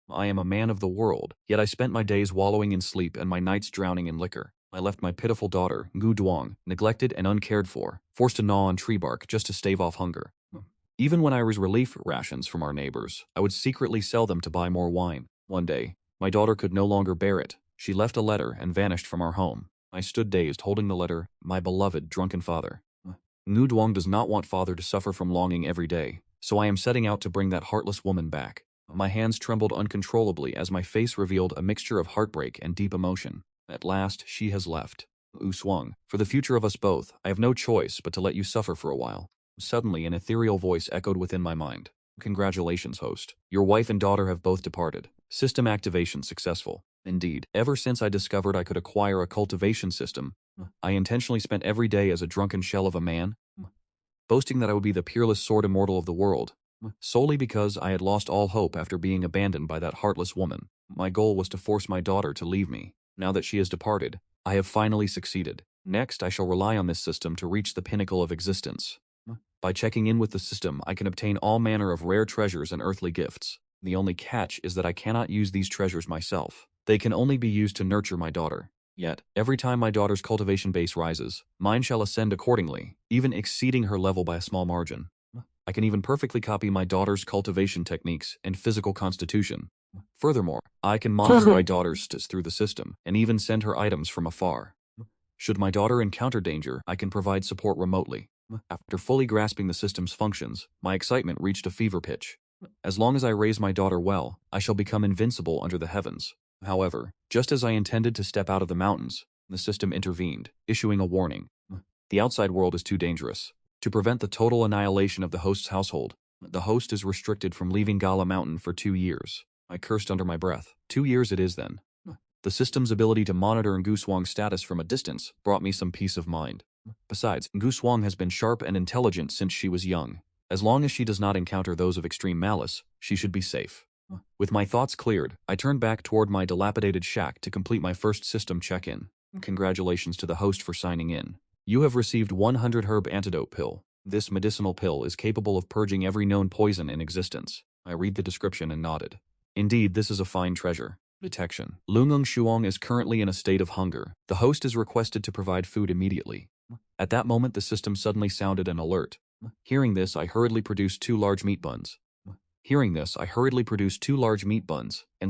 I am a man of the world, yet I spent my days wallowing in sleep and my nights drowning in liquor. I left my pitiful daughter, Ngu Duong, neglected and uncared for, forced to gnaw on tree bark just to stave off hunger. Even when I was relief rations from our neighbors, I would secretly sell them to buy more wine. One day, my daughter could no longer bear it. She left a letter and vanished from our home. I stood dazed, holding the letter, my beloved drunken father. Ngu Duong does not want father to suffer from longing every day, so I am setting out to bring that heartless woman back. My hands trembled uncontrollably as my face revealed a mixture of heartbreak and deep emotion. At last, she has left. U Swung, for the future of us both, I have no choice but to let you suffer for a while. Suddenly, an ethereal voice echoed within my mind. Congratulations, host. Your wife and daughter have both departed. System activation successful. Indeed, ever since I discovered I could acquire a cultivation system, I intentionally spent every day as a drunken shell of a man, boasting that I would be the peerless sword immortal of the world, solely because I had lost all hope after being abandoned by that heartless woman. My goal was to force my daughter to leave me. Now that she has departed, I have finally succeeded. Next, I shall rely on this system to reach the pinnacle of existence. By checking in with the system, I can obtain all manner of rare treasures and earthly gifts. The only catch is that I cannot use these treasures myself. They can only be used to nurture my daughter. Yet, every time my daughter's cultivation base rises, mine shall ascend accordingly, even exceeding her level by a small margin. I can even perfectly copy my daughter's cultivation techniques and physical constitution. Furthermore, I can monitor my daughter's stats through the system, and even send her items from afar. Should my daughter encounter danger, I can provide support remotely. After fully grasping the system's functions, my excitement reached a fever pitch. As long as I raise my daughter well, I shall become invincible under the heavens. However, just as I intended to step out of the mountains, the system intervened, issuing a warning. The outside world is too dangerous. To prevent the total annihilation of the host's household, the host is restricted from leaving Gala Mountain for 2 years. I cursed under my breath. 2 years it is then. The system's ability to monitor Ngu Swang's status from a distance brought me some peace of mind. Besides, Ngu Swang has been sharp and intelligent since she was young. As long as she does not encounter those of extreme malice, she should be safe. With my thoughts cleared, I turned back toward my dilapidated shack to complete my first system check-in. Congratulations to the host for signing in. You have received 100 herb antidote pill. This medicinal pill is capable of purging every known poison in existence. I read the description and nodded. Indeed, this is a fine treasure. Detection. Lungung Shuang is currently in a state of hunger. The host is requested to provide food immediately. At that moment, the system suddenly sounded an alert. Hearing this, I hurriedly produced 2 large meat buns. And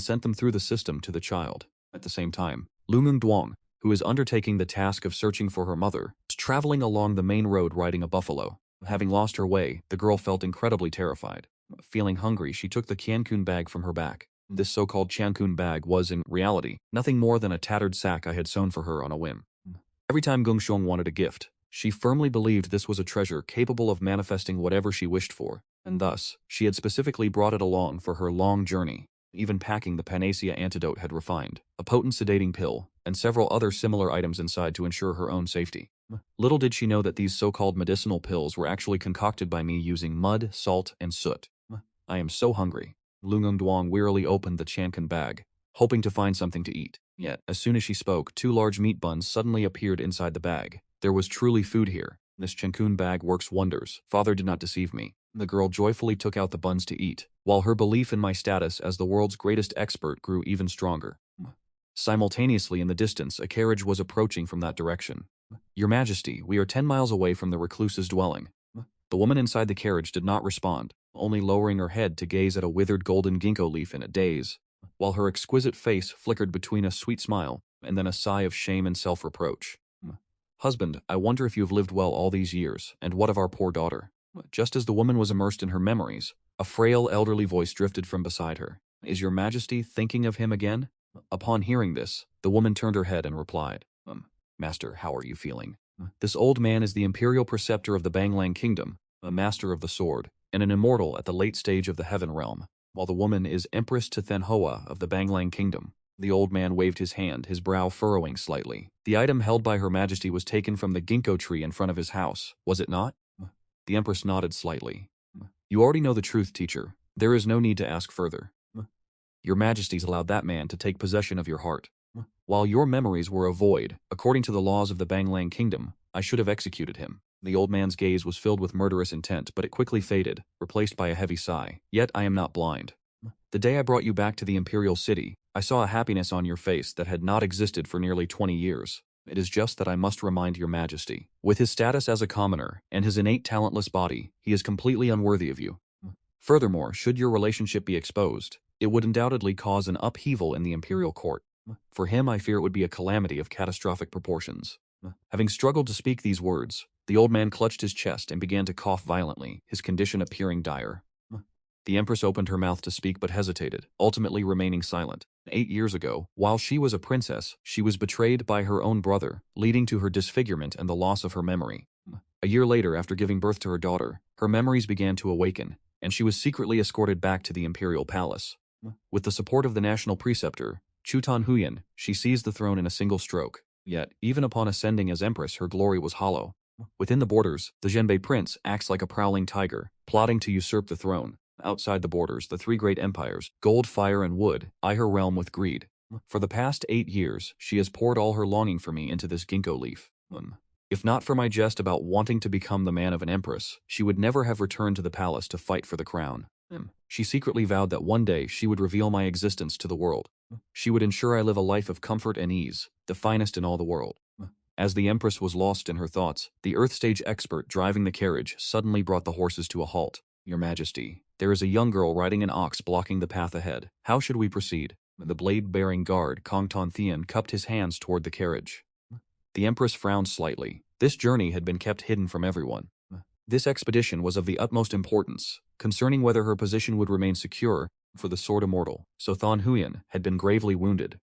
sent them through the system to the child. At the same time, Lungung Duong, who is undertaking the task of searching for her mother, is traveling along the main road riding a buffalo. Having lost her way, the girl felt incredibly terrified. Feeling hungry, she took the Qiankun bag from her back. This so-called Qiankun bag was, in reality, nothing more than a tattered sack I had sewn for her on a whim. Every time Gongxiong wanted a gift, she firmly believed this was a treasure capable of manifesting whatever she wished for, and thus, she had specifically brought it along for her long journey. Even packing the panacea antidote had refined, a potent sedating pill, and several other similar items inside to ensure her own safety. Little did she know that these so-called medicinal pills were actually concocted by me using mud, salt, and soot. I am so hungry. Lungung Duong wearily opened the Qiankun bag, hoping to find something to eat. Yet, as soon as she spoke, 2 large meat buns suddenly appeared inside the bag. There was truly food here. This Qiankun bag works wonders. Father did not deceive me. The girl joyfully took out the buns to eat, while her belief in my status as the world's greatest expert grew even stronger. Simultaneously in the distance, a carriage was approaching from that direction. Your Majesty, we are 10 miles away from the recluse's dwelling. The woman inside the carriage did not respond, only lowering her head to gaze at a withered golden ginkgo leaf in a daze, while her exquisite face flickered between a sweet smile and then a sigh of shame and self-reproach. Husband, I wonder if you have lived well all these years, and what of our poor daughter? Just as the woman was immersed in her memories, a frail elderly voice drifted from beside her. Is your Majesty thinking of him again? Upon hearing this, the woman turned her head and replied, Master, how are you feeling? This old man is the imperial preceptor of the Banglang Kingdom, a master of the sword, and an immortal at the late stage of the heaven realm, while the woman is Empress Hoa of the Banglang Kingdom. The old man waved his hand, his brow furrowing slightly. The item held by Her Majesty was taken from the ginkgo tree in front of his house, was it not? The Empress nodded slightly. You already know the truth, teacher. There is no need to ask further. Your Majesty's allowed that man to take possession of your heart. While your memories were a void, according to the laws of the Banglang Kingdom, I should have executed him. The old man's gaze was filled with murderous intent, but it quickly faded, replaced by a heavy sigh. Yet I am not blind. The day I brought you back to the Imperial City, I saw a happiness on your face that had not existed for nearly 20 years. It is just that I must remind your majesty. With his status as a commoner and his innate talentless body, he is completely unworthy of you. Furthermore, should your relationship be exposed, it would undoubtedly cause an upheaval in the imperial court. For him, I fear it would be a calamity of catastrophic proportions. Having struggled to speak these words, the old man clutched his chest and began to cough violently, his condition appearing dire. The Empress opened her mouth to speak but hesitated, ultimately remaining silent. 8 years ago, while she was a princess, she was betrayed by her own brother, leading to her disfigurement and the loss of her memory. A year later, after giving birth to her daughter, her memories began to awaken, and she was secretly escorted back to the imperial palace. With the support of the national preceptor, Chutan Huyan, she seized the throne in a single stroke. Yet, even upon ascending as Empress, her glory was hollow. Within the borders, the Zhenbei prince acts like a prowling tiger, plotting to usurp the throne. Outside the borders, the three great empires, gold, fire, and wood, eye her realm with greed. For the past 8 years, she has poured all her longing for me into this ginkgo leaf. If not for my jest about wanting to become the man of an empress, she would never have returned to the palace to fight for the crown. She secretly vowed that one day she would reveal my existence to the world. She would ensure I live a life of comfort and ease, the finest in all the world. As the Empress was lost in her thoughts, the Earth Stage expert driving the carriage suddenly brought the horses to a halt. Your Majesty, there is a young girl riding an ox blocking the path ahead. How should we proceed? The blade-bearing guard, Kong Ton Thian, cupped his hands toward the carriage. The Empress frowned slightly. This journey had been kept hidden from everyone. This expedition was of the utmost importance, concerning whether her position would remain secure for the Sword Immortal. So Thon Huyan had been gravely wounded.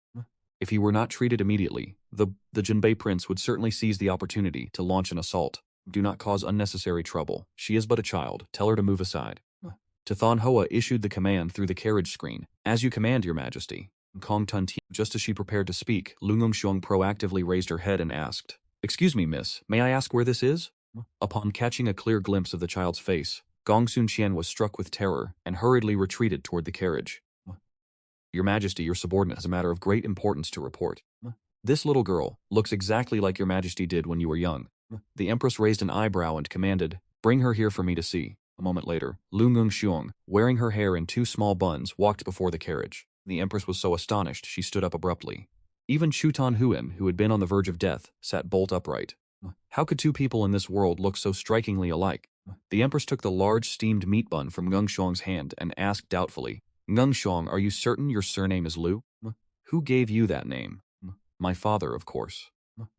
If he were not treated immediately, the Jinbei prince would certainly seize the opportunity to launch an assault. Do not cause unnecessary trouble. She is but a child. Tell her to move aside. To Thon Hoa issued the command through the carriage screen. As you command, Your Majesty. Kong Tun Ti. Just as she prepared to speak, Lungong Xiong proactively raised her head and asked, "Excuse me, miss, may I ask where this is?" Upon catching a clear glimpse of the child's face, Gong Sun Qian was struck with terror and hurriedly retreated toward the carriage. Your Majesty, your subordinate has a matter of great importance to report. This little girl looks exactly like Your Majesty did when you were young. The Empress raised an eyebrow and commanded, "Bring her here for me to see." A moment later, Lungong Xiong, wearing her hair in 2 small buns, walked before the carriage. The Empress was so astonished she stood up abruptly. Even Chutan Huan, who had been on the verge of death, sat bolt upright. How could 2 people in this world look so strikingly alike? The Empress took the large steamed meat bun from Ngung Xiong's hand and asked doubtfully, "Ngung Xiong, are you certain your surname is Lu? Who gave you that name?" "My father, of course."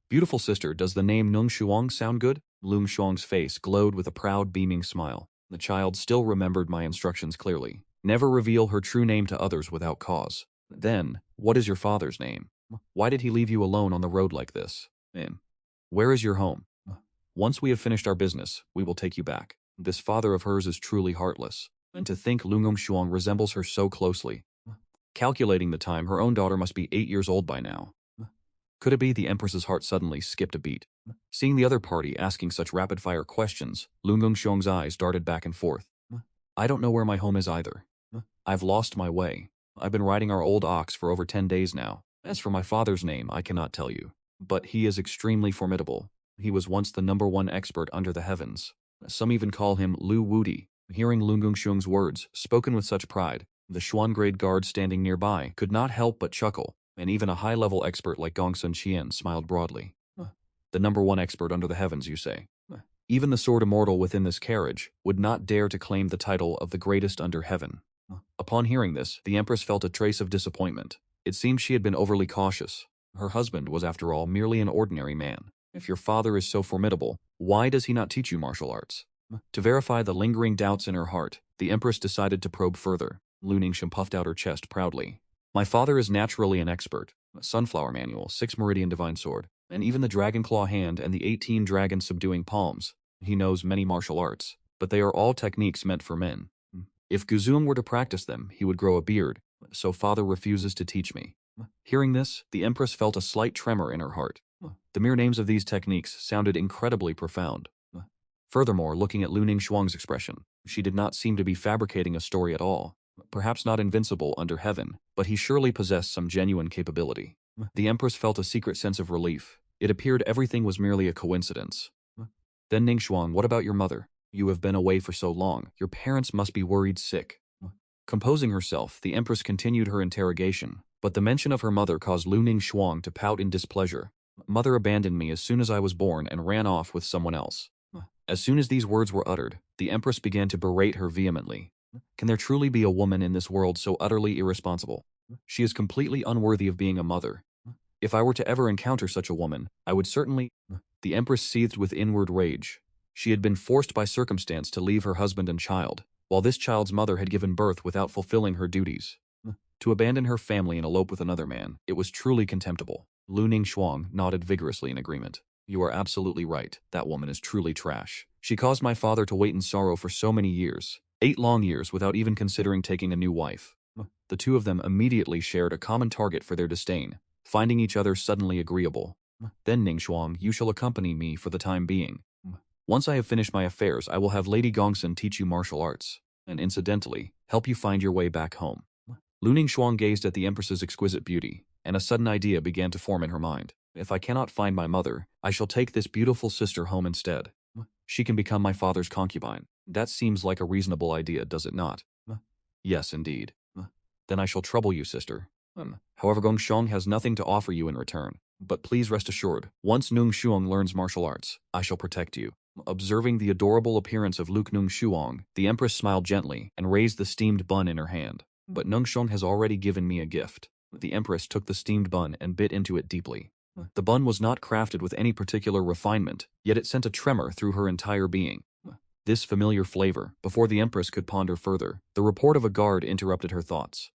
"Beautiful sister, does the name Nung Shuang sound good?" Lung Xiong's face glowed with a proud, beaming smile. The child still remembered my instructions clearly. Never reveal her true name to others without cause. Then, what is your father's name? Why did he leave you alone on the road like this? Where is your home? Once we have finished our business, we will take you back. This father of hers is truly heartless. And to think Lungong Shuang resembles her so closely. Calculating the time, her own daughter must be 8 years old by now. Could it be the Empress's heart suddenly skipped a beat? Seeing the other party asking such rapid-fire questions, Lungong Xiong's eyes darted back and forth. I don't know where my home is either. I've lost my way. I've been riding our old ox for over 10 days now. As for my father's name, I cannot tell you. But he is extremely formidable. He was once the #1 expert under the heavens. Some even call him Lu Wudi. Hearing Lungong Xiong's words, spoken with such pride, the Xuan-grade guard standing nearby could not help but chuckle, and even a high-level expert like Gong Sun Qian smiled broadly. The #1 expert under the heavens, you say? Even the Sword Immortal within this carriage would not dare to claim the title of the greatest under heaven. Upon hearing this, the Empress felt a trace of disappointment. It seemed she had been overly cautious. Her husband was, after all, merely an ordinary man. If your father is so formidable, why does he not teach you martial arts? To verify the lingering doubts in her heart, the Empress decided to probe further. Lu Ningxian puffed out her chest proudly. My father is naturally an expert. Sunflower Manual, 6 Meridian Divine Sword, and even the Dragon Claw Hand and the 18 Dragon Subduing Palms. He knows many martial arts, but they are all techniques meant for men. If Guzung were to practice them, he would grow a beard, so father refuses to teach me. Hearing this, the Empress felt a slight tremor in her heart. The mere names of these techniques sounded incredibly profound. Furthermore, looking at Lu Ningxuang's expression, she did not seem to be fabricating a story at all. Perhaps not invincible under heaven, but he surely possessed some genuine capability. The Empress felt a secret sense of relief. It appeared everything was merely a coincidence. Then Ningxuang, what about your mother? You have been away for so long. Your parents must be worried sick. Composing herself, the Empress continued her interrogation, but the mention of her mother caused Lu Ningshuang to pout in displeasure. Mother abandoned me as soon as I was born and ran off with someone else. As soon as these words were uttered, the Empress began to berate her vehemently. Can there truly be a woman in this world so utterly irresponsible? She is completely unworthy of being a mother. If I were to ever encounter such a woman, I would certainly… The Empress seethed with inward rage. She had been forced by circumstance to leave her husband and child, while this child's mother had given birth without fulfilling her duties. To abandon her family and elope with another man, it was truly contemptible. Lu Ningshuang nodded vigorously in agreement. You are absolutely right, that woman is truly trash. She caused my father to wait in sorrow for so many years, 8 long years without even considering taking a new wife. The two of them immediately shared a common target for their disdain, finding each other suddenly agreeable. Then Ningshuang, you shall accompany me for the time being. Once I have finished my affairs, I will have Lady Gongsun teach you martial arts, and incidentally, help you find your way back home. Lu Ningshuang gazed at the Empress's exquisite beauty, and a sudden idea began to form in her mind. If I cannot find my mother, I shall take this beautiful sister home instead. She can become my father's concubine. That seems like a reasonable idea, does it not? Yes, indeed. Then I shall trouble you, sister. However, Gongsheng has nothing to offer you in return. But please rest assured, once Nungshuang learns martial arts, I shall protect you. Observing the adorable appearance of Luke Nungshuang, the Empress smiled gently and raised the steamed bun in her hand. But Nungshuang has already given me a gift. The Empress took the steamed bun and bit into it deeply. The bun was not crafted with any particular refinement, yet it sent a tremor through her entire being. This familiar flavor, before the Empress could ponder further, the report of a guard interrupted her thoughts.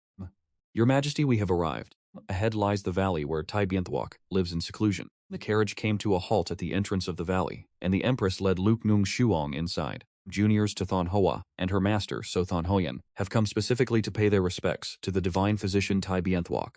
Your Majesty, we have arrived. Ahead lies the valley where Tai Bienthuok lives in seclusion. The carriage came to a halt at the entrance of the valley, and the Empress led Luke Nungshuang inside. Juniors to Thon Hoa and her master, So Thon Hoyan, have come specifically to pay their respects to the divine physician Tai Bienthuok.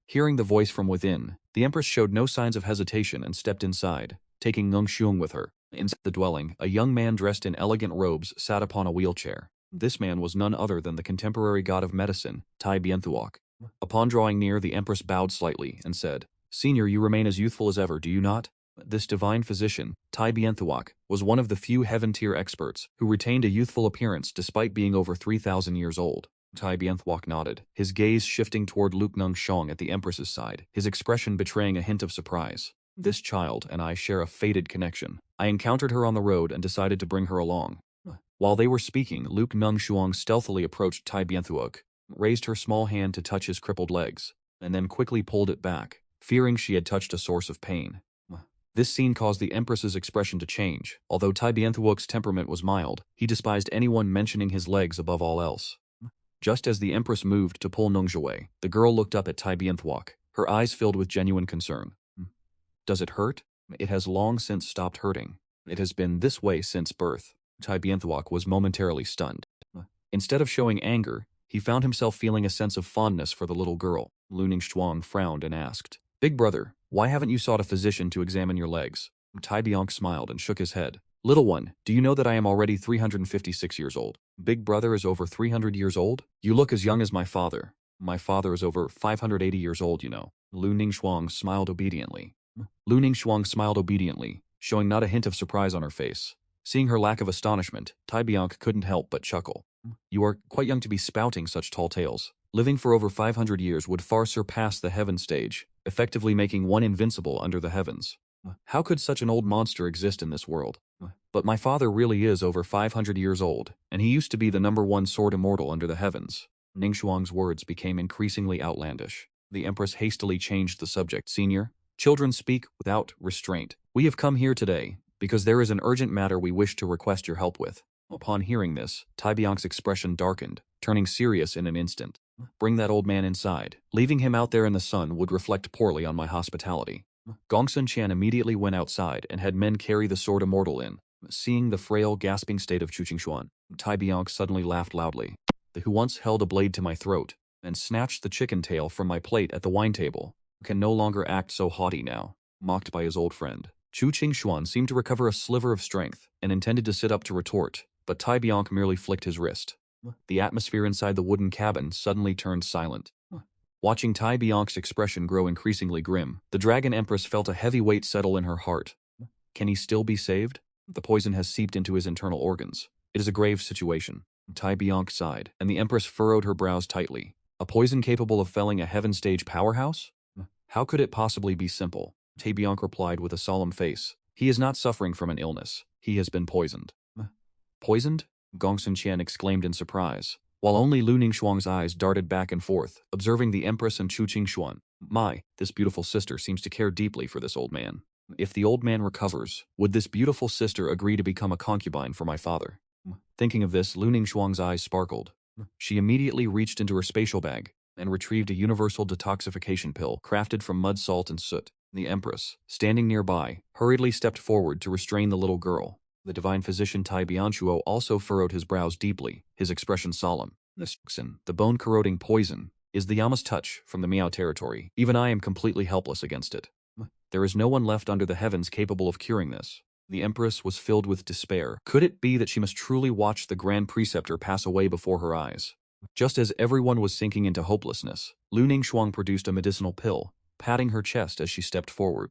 Hearing the voice from within, the Empress showed no signs of hesitation and stepped inside, taking Nungshuang with her. Inside the dwelling, a young man dressed in elegant robes sat upon a wheelchair. This man was none other than the contemporary god of medicine, Tai Bienthuok. Upon drawing near, the Empress bowed slightly and said, Senior, you remain as youthful as ever, do you not? This divine physician, Tai Bienthuok, was one of the few heaven-tier experts who retained a youthful appearance despite being over 3,000 years old. Tai Bienthuok nodded, his gaze shifting toward Luke Nungshuang at the Empress's side, his expression betraying a hint of surprise. This child and I share a fated connection. I encountered her on the road and decided to bring her along. While they were speaking, Luke Nungshuang stealthily approached Tai Bienthuok, raised her small hand to touch his crippled legs, and then quickly pulled it back, fearing she had touched a source of pain. This scene caused the Empress's expression to change. Although Tai Bienthuok's temperament was mild, he despised anyone mentioning his legs above all else. Just as the Empress moved to pull Nungshu away, the girl looked up at Tai Bienthuok, her eyes filled with genuine concern. Does it hurt? It has long since stopped hurting. It has been this way since birth. Tai Bienthuok was momentarily stunned. Instead of showing anger, he found himself feeling a sense of fondness for the little girl. Lu Ningshuang frowned and asked, Big brother, why haven't you sought a physician to examine your legs? Tai Bienthuok smiled and shook his head. Little one, do you know that I am already 356 years old? Big brother is over 300 years old? You look as young as my father. My father is over 580 years old, you know. Lu Ningshuang smiled obediently. Lu Ningshuang smiled obediently, showing not a hint of surprise on her face. Seeing her lack of astonishment, Tai Bienthuok couldn't help but chuckle. You are quite young to be spouting such tall tales. Living for over 500 years would far surpass the heaven stage, effectively making one invincible under the heavens. How could such an old monster exist in this world? But my father really is over 500 years old, and he used to be the #1 sword immortal under the heavens. Ningshuang's words became increasingly outlandish. The Empress hastily changed the subject. Senior, children speak without restraint. We have come here today because there is an urgent matter we wish to request your help with. Upon hearing this, Tai Bienthuok's expression darkened, turning serious in an instant. Bring that old man inside. Leaving him out there in the sun would reflect poorly on my hospitality. Gongsun Qian immediately went outside and had men carry the sword immortal in. Seeing the frail, gasping state of Chu Qingshuan, Tai Bienthuok suddenly laughed loudly. The who once held a blade to my throat and snatched the chicken tail from my plate at the wine table can no longer act so haughty now, mocked by his old friend. Chu Qingshuan seemed to recover a sliver of strength and intended to sit up to retort, but Tai Bienthuok merely flicked his wrist. The atmosphere inside the wooden cabin suddenly turned silent. Watching Tai Bienthuok's expression grow increasingly grim, the Dragon Empress felt a heavy weight settle in her heart. Can he still be saved? The poison has seeped into his internal organs. It is a grave situation. Tai Bianca sighed, and the Empress furrowed her brows tightly. A poison capable of felling a heaven stage powerhouse? How could it possibly be simple? Tai Bianca replied with a solemn face. He is not suffering from an illness. He has been poisoned. Poisoned? Gongsun Qian exclaimed in surprise, while only Lu Ningxuang's eyes darted back and forth, observing the Empress and Chu Qingxuan. My, this beautiful sister seems to care deeply for this old man. If the old man recovers, would this beautiful sister agree to become a concubine for my father? Thinking of this, Lu Ningxuang's eyes sparkled. She immediately reached into her spatial bag and retrieved a universal detoxification pill crafted from mud, salt, and soot. The Empress, standing nearby, hurriedly stepped forward to restrain the little girl. The divine physician Tai Bianchuo also furrowed his brows deeply, his expression solemn. This toxin, the bone-corroding poison, is the Yama's touch from the Miao territory. Even I am completely helpless against it. There is no one left under the heavens capable of curing this. The Empress was filled with despair. Could it be that she must truly watch the Grand Preceptor pass away before her eyes? Just as everyone was sinking into hopelessness, Lu Ningxuang produced a medicinal pill, patting her chest as she stepped forward.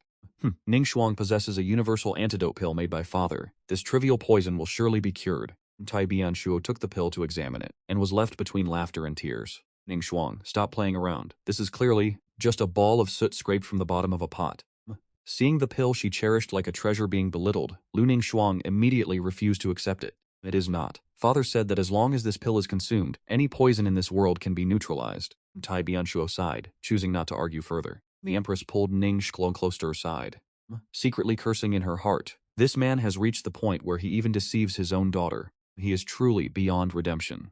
Ningxuang possesses a universal antidote pill made by father. This trivial poison will surely be cured. Tai Bianshuo took the pill to examine it, and was left between laughter and tears. Ningxuang, stop playing around. This is clearly just a ball of soot scraped from the bottom of a pot. Seeing the pill she cherished like a treasure being belittled, Lu Ningxuang immediately refused to accept it. It is not. Father said that as long as this pill is consumed, any poison in this world can be neutralized. Tai Bianshuo sighed, choosing not to argue further. The Empress pulled Ningxuang close to her side, secretly cursing in her heart. This man has reached the point where he even deceives his own daughter. He is truly beyond redemption.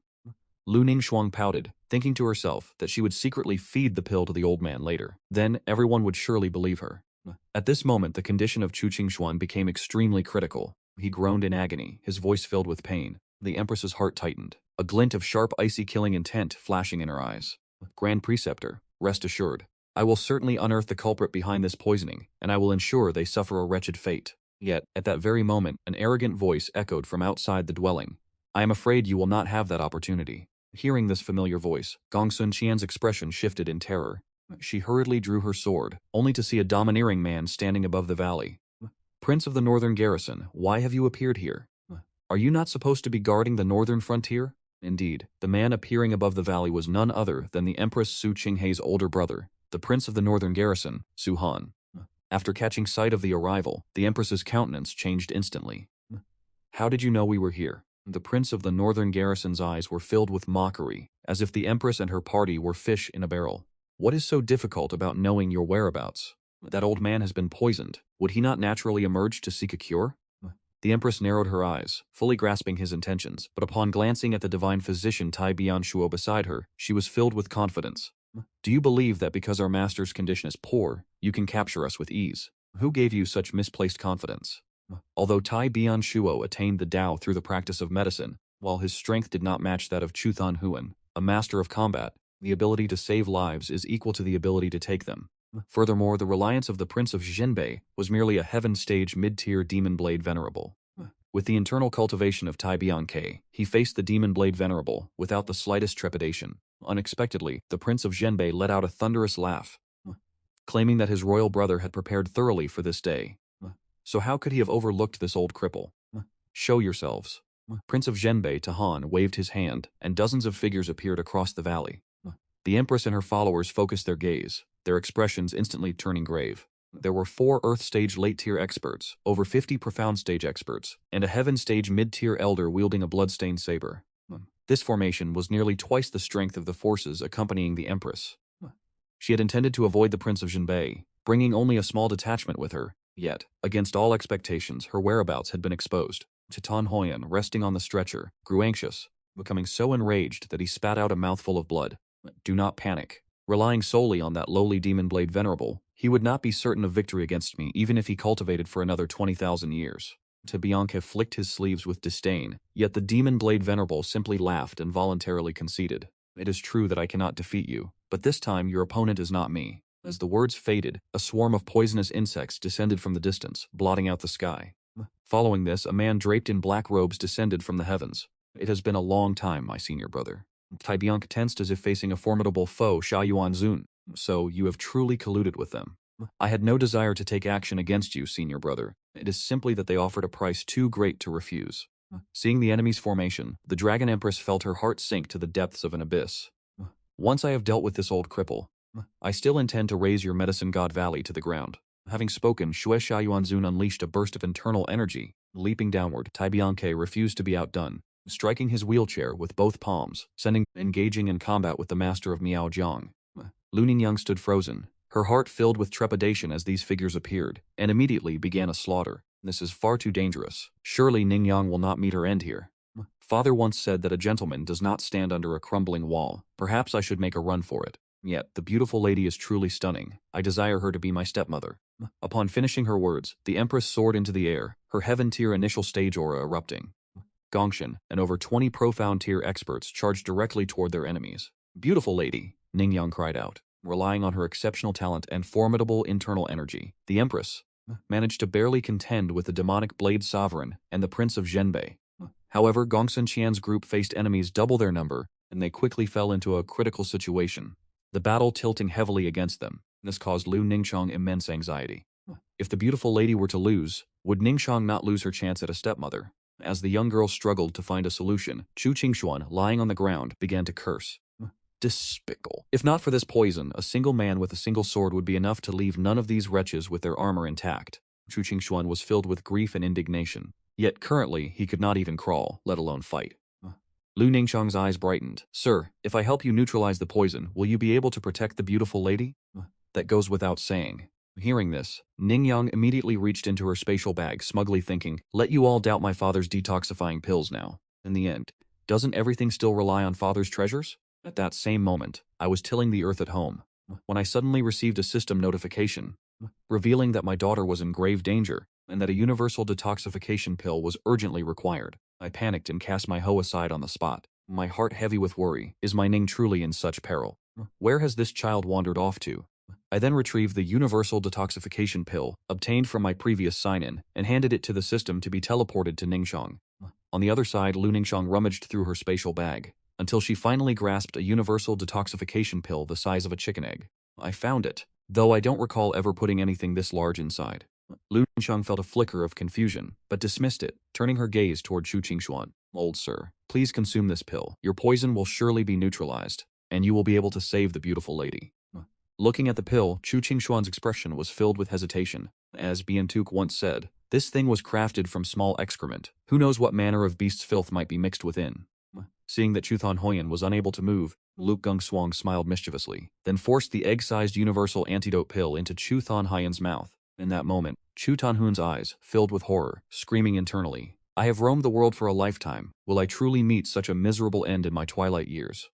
Lu Ningxuang pouted, thinking to herself that she would secretly feed the pill to the old man later. Then everyone would surely believe her. At this moment, the condition of Chu Qingxuan became extremely critical. He groaned in agony, his voice filled with pain. The Empress's heart tightened, a glint of sharp, icy killing intent flashing in her eyes. Grand Preceptor, rest assured. I will certainly unearth the culprit behind this poisoning, and I will ensure they suffer a wretched fate. Yet, at that very moment, an arrogant voice echoed from outside the dwelling. I am afraid you will not have that opportunity. Hearing this familiar voice, Gongsun Qian's expression shifted in terror. She hurriedly drew her sword, only to see a domineering man standing above the valley. Prince of the Northern Garrison, why have you appeared here? Are you not supposed to be guarding the northern frontier? Indeed, the man appearing above the valley was none other than the Empress Su Qinghei's older brother, the Prince of the Northern Garrison, Su Han. After catching sight of the arrival, the Empress's countenance changed instantly. How did you know we were here? The Prince of the Northern Garrison's eyes were filled with mockery, as if the Empress and her party were fish in a barrel. What is so difficult about knowing your whereabouts? That old man has been poisoned. Would he not naturally emerge to seek a cure? The Empress narrowed her eyes, fully grasping his intentions, but upon glancing at the divine physician Tai Bianshuo beside her, she was filled with confidence. Do you believe that because our master's condition is poor, you can capture us with ease? Who gave you such misplaced confidence? Although Tai Bianshuo attained the Tao through the practice of medicine, while his strength did not match that of Chu Than Huan, a master of combat, the ability to save lives is equal to the ability to take them. Furthermore, the reliance of the Prince of Zhenbei was merely a heaven-stage mid-tier Demon Blade Venerable. With the internal cultivation of Tai Bianke, he faced the Demon Blade Venerable without the slightest trepidation. Unexpectedly, the Prince of Zhenbei let out a thunderous laugh, claiming that his royal brother had prepared thoroughly for this day. So how could he have overlooked this old cripple? Show yourselves. Prince of Zhenbei Tahan waved his hand, and dozens of figures appeared across the valley. The Empress and her followers focused their gaze, their expressions instantly turning grave. There were 4 Earth Stage late-tier experts, over 50 Profound Stage experts, and a Heaven Stage mid-tier elder wielding a bloodstained saber. This formation was nearly twice the strength of the forces accompanying the Empress. She had intended to avoid the Prince of Zhenbei, bringing only a small detachment with her, yet, against all expectations, her whereabouts had been exposed. Tan Hoyan, resting on the stretcher, grew anxious, becoming so enraged that he spat out a mouthful of blood. Do not panic. Relying solely on that lowly Demon Blade Venerable, he would not be certain of victory against me even if he cultivated for another 20,000 years. Bianca flicked his sleeves with disdain, yet the Demon Blade Venerable simply laughed and voluntarily conceded. It is true that I cannot defeat you, but this time your opponent is not me. As the words faded, a swarm of poisonous insects descended from the distance, blotting out the sky. Following this, a man draped in black robes descended from the heavens. It has been a long time, my senior brother. Tai Bianca tensed as if facing a formidable foe, Sha Yuan Zun. So, you have truly colluded with them. I had no desire to take action against you, senior brother. It is simply that they offered a price too great to refuse. Seeing the enemy's formation, the Dragon Empress felt her heart sink to the depths of an abyss. Once I have dealt with this old cripple, I still intend to raise your Medicine God Valley to the ground. Having spoken, Xue Xiaoyuanzun unleashed a burst of internal energy. Leaping downward, Tai Bianque refused to be outdone, striking his wheelchair with both palms, engaging in combat with the master of Miaojiang. Lu Ningyang stood frozen, her heart filled with trepidation as these figures appeared, and immediately began a slaughter. This is far too dangerous. Surely Ningyang will not meet her end here. Father once said that a gentleman does not stand under a crumbling wall. Perhaps I should make a run for it. Yet, the beautiful lady is truly stunning. I desire her to be my stepmother. Upon finishing her words, the Empress soared into the air, her heaven-tier initial stage aura erupting. Gongshan and over 20 profound-tier experts charged directly toward their enemies. Beautiful lady, Ningyang cried out. Relying on her exceptional talent and formidable internal energy, the Empress managed to barely contend with the demonic Blade Sovereign and the Prince of Zhenbei. However, Gongsun Qian's group faced enemies double their number, and they quickly fell into a critical situation, the battle tilting heavily against them. This caused Lu Ningxiang immense anxiety. If the beautiful lady were to lose, would Ningxiang not lose her chance at a stepmother? As the young girl struggled to find a solution, Chu Qingshuan, lying on the ground, began to curse. Despicable. If not for this poison, a single man with a single sword would be enough to leave none of these wretches with their armor intact. Chu Qingshuan was filled with grief and indignation. Yet currently, he could not even crawl, let alone fight. Lu Ningxiang's eyes brightened. Sir, if I help you neutralize the poison, will you be able to protect the beautiful lady? That goes without saying. Hearing this, Ningyang immediately reached into her spatial bag, smugly thinking, let you all doubt my father's detoxifying pills now. In the end, doesn't everything still rely on father's treasures? At that same moment, I was tilling the earth at home, when I suddenly received a system notification, revealing that my daughter was in grave danger, and that a universal detoxification pill was urgently required. I panicked and cast my hoe aside on the spot, my heart heavy with worry. Is my Ning truly in such peril? Where has this child wandered off to? I then retrieved the universal detoxification pill, obtained from my previous sign-in, and handed it to the system to be teleported to Ningxiang. On the other side, Lu Ningxiang rummaged through her spatial bag, until she finally grasped a universal detoxification pill the size of a chicken egg. I found it, though I don't recall ever putting anything this large inside. Lu Ningxiang felt a flicker of confusion, but dismissed it, turning her gaze toward Chu Qingshuan. Old sir, please consume this pill. Your poison will surely be neutralized, and you will be able to save the beautiful lady. Looking at the pill, Chu Qingshuan's expression was filled with hesitation. As Biantuk once said, this thing was crafted from small excrement. Who knows what manner of beast's filth might be mixed within? Seeing that Chu Tanhuyan was unable to move, Luke Gungswang smiled mischievously, then forced the egg-sized universal antidote pill into Chu Tanhuyan's mouth. In that moment, Chu Tanhuyan's eyes filled with horror, screaming internally, I have roamed the world for a lifetime. Will I truly meet such a miserable end in my twilight years?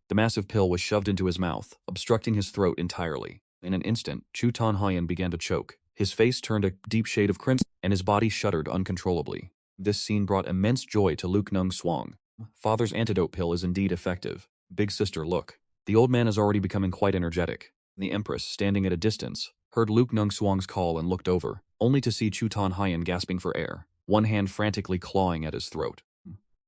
The massive pill was shoved into his mouth, obstructing his throat entirely. In an instant, Chu Tanhuyan began to choke. His face turned a deep shade of crimson, and his body shuddered uncontrollably. This scene brought immense joy to Luke Nungswang. Father's antidote pill is indeed effective. Big sister, look. The old man is already becoming quite energetic. The Empress, standing at a distance, heard Luke Nungswang's call and looked over, only to see Chu Tanhuyan gasping for air, one hand frantically clawing at his throat.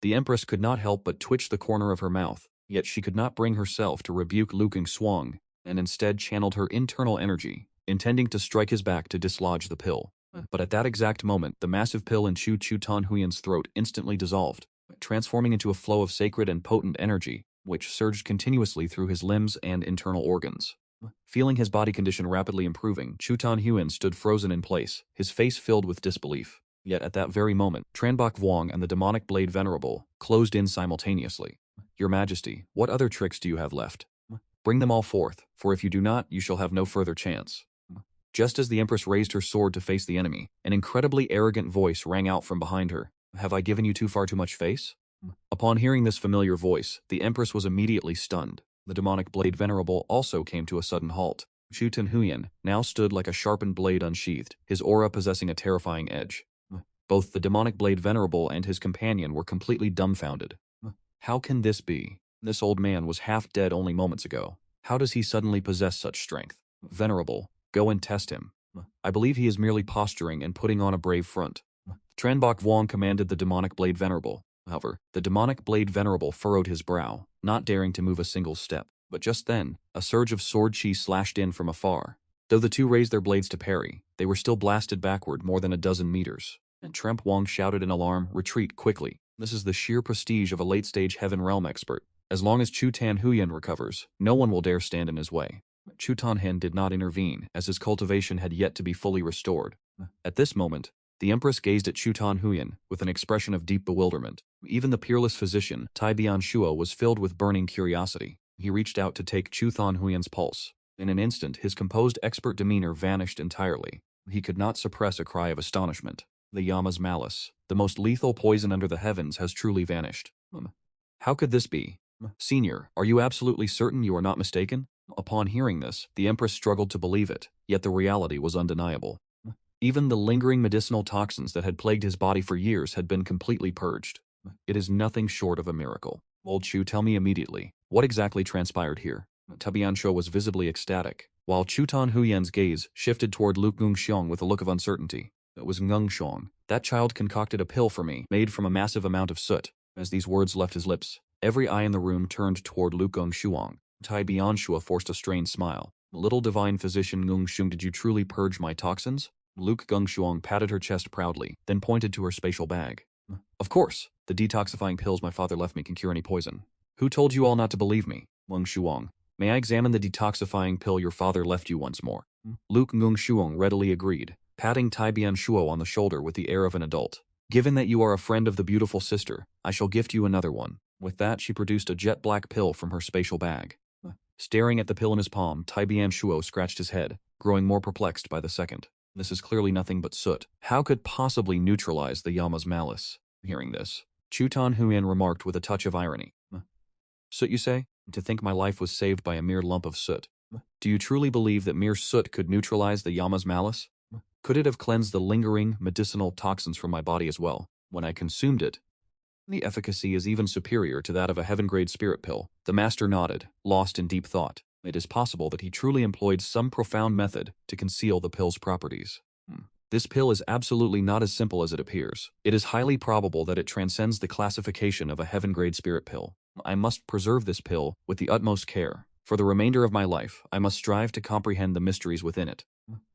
The Empress could not help but twitch the corner of her mouth, yet she could not bring herself to rebuke Luke Nungswang, and instead channeled her internal energy, intending to strike his back to dislodge the pill. But at that exact moment, the massive pill in Chu Tanhuyan's throat instantly dissolved, transforming into a flow of sacred and potent energy, which surged continuously through his limbs and internal organs. Feeling his body condition rapidly improving, Chu Tanhuyan stood frozen in place, his face filled with disbelief. Yet at that very moment, Tranbok Vuong and the demonic blade Venerable closed in simultaneously. Your Majesty, what other tricks do you have left? Bring them all forth, for if you do not, you shall have no further chance. Just as the Empress raised her sword to face the enemy, an incredibly arrogant voice rang out from behind her. Have I given you far too much face? Upon hearing this familiar voice, the Empress was immediately stunned. The demonic blade Venerable also came to a sudden halt. Chu Tanhuyan now stood like a sharpened blade unsheathed, his aura possessing a terrifying edge. Both the demonic blade Venerable and his companion were completely dumbfounded. How can this be? This old man was half dead only moments ago. How does he suddenly possess such strength? Venerable, go and test him. I believe he is merely posturing and putting on a brave front. Tranbok Vuong commanded the demonic blade Venerable. However, the demonic blade Venerable furrowed his brow, not daring to move a single step. But just then, a surge of sword chi slashed in from afar. Though the two raised their blades to parry, they were still blasted backward more than a dozen meters. Tremp Wang shouted in alarm, retreat quickly. This is the sheer prestige of a late-stage Heaven Realm expert. As long as Chu Tan Huyen recovers, no one will dare stand in his way. Chu Tanhen did not intervene, as his cultivation had yet to be fully restored. At this moment, the Empress gazed at Chu Tan Huyen with an expression of deep bewilderment. Even the peerless physician, Tai Bian Shuo, was filled with burning curiosity. He reached out to take Chu Tan Huyen's pulse. In an instant, his composed expert demeanor vanished entirely. He could not suppress a cry of astonishment. The Yama's malice, the most lethal poison under the heavens, has truly vanished. How could this be? Senior, are you absolutely certain you are not mistaken? Upon hearing this, the Empress struggled to believe it, yet the reality was undeniable. Even the lingering medicinal toxins that had plagued his body for years had been completely purged. It is nothing short of a miracle. Old Chu, tell me immediately, what exactly transpired here? Tabiansho was visibly ecstatic, while Chu Tan Huyen's gaze shifted toward Luke Ngungxiong with a look of uncertainty. It was Ngungxiong. That child concocted a pill for me, made from a massive amount of soot. As these words left his lips, every eye in the room turned toward Luke Ngungxiong. Tai Bianshua forced a strained smile. Little divine physician Ngungxiong, did you truly purge my toxins? Luke Ngungxiong patted her chest proudly, then pointed to her spatial bag. Of course, the detoxifying pills my father left me can cure any poison. Who told you all not to believe me? Ngungxiong. May I examine the detoxifying pill your father left you once more? Luke Ngungxiong readily agreed, patting Tai Bianshuo on the shoulder with the air of an adult. Given that you are a friend of the beautiful sister, I shall gift you another one. With that, she produced a jet black pill from her spatial bag. Staring at the pill in his palm, Tai Bianshuo scratched his head, growing more perplexed by the second. This is clearly nothing but soot. How could possibly neutralize the Yama's malice? Hearing this, Chu Tan Huyen remarked with a touch of irony. Soot, you say? To think my life was saved by a mere lump of soot. Do you truly believe that mere soot could neutralize the Yama's malice? Could it have cleansed the lingering medicinal toxins from my body as well? When I consumed it, the efficacy is even superior to that of a heaven-grade spirit pill. The master nodded, lost in deep thought. It is possible that he truly employed some profound method to conceal the pill's properties. This pill is absolutely not as simple as it appears. It is highly probable that it transcends the classification of a heaven-grade spirit pill. I must preserve this pill with the utmost care. For the remainder of my life, I must strive to comprehend the mysteries within it.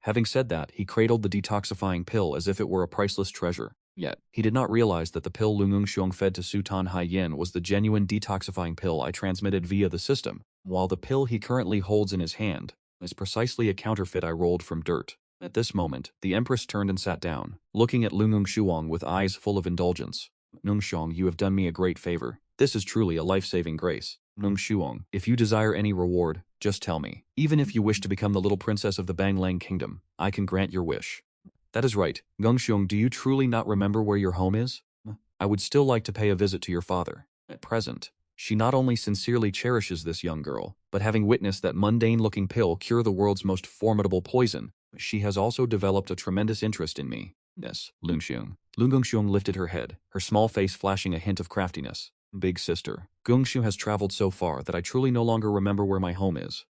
Having said that, he cradled the detoxifying pill as if it were a priceless treasure. Yet, he did not realize that the pill Lu Ngungxiong fed to Su Tan Haiyan was the genuine detoxifying pill I transmitted via the system, while the pill he currently holds in his hand is precisely a counterfeit I rolled from dirt. At this moment, the Empress turned and sat down, looking at Lu Ngungxiong with eyes full of indulgence. Ngungxiong, you have done me a great favor. This is truly a life-saving grace. Ngungxiong, if you desire any reward, just tell me. Even if you wish to become the little princess of the Banglang Kingdom, I can grant your wish. That is right. Ngungxiong, do you truly not remember where your home is? I would still like to pay a visit to your father. At present, she not only sincerely cherishes this young girl, but having witnessed that mundane-looking pill cure the world's most formidable poison, she has also developed a tremendous interest in me. Yes, Lungxiong. Lu Ngungxiong lifted her head, her small face flashing a hint of craftiness. Big sister, Gungshu has traveled so far that I truly no longer remember where my home is.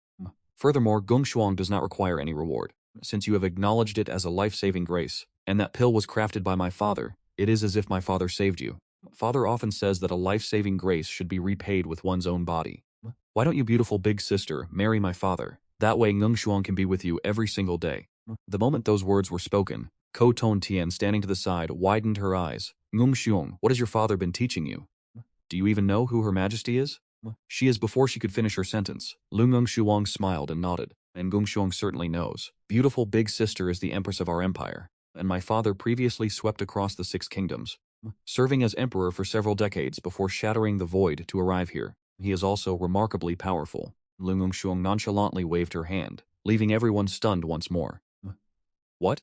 Furthermore, Gungshuang does not require any reward. Since you have acknowledged it as a life-saving grace, and that pill was crafted by my father, it is as if my father saved you. Father often says that a life-saving grace should be repaid with one's own body. Why don't you, beautiful big sister, marry my father? That way Ngungshuang can be with you every single day. The moment those words were spoken, Ko Ton Tien, standing to the side, widened her eyes. Ngungshuang, what has your father been teaching you? Do you even know who Her Majesty is? She is. Before she could finish her sentence, Lu Ngungshuang smiled and nodded. And Gungshuang certainly knows. Beautiful big sister is the Empress of our empire, and my father previously swept across the 6 kingdoms, serving as emperor for several decades before shattering the void to arrive here. He is also remarkably powerful. Lu Ngungshuang nonchalantly waved her hand, leaving everyone stunned once more. What?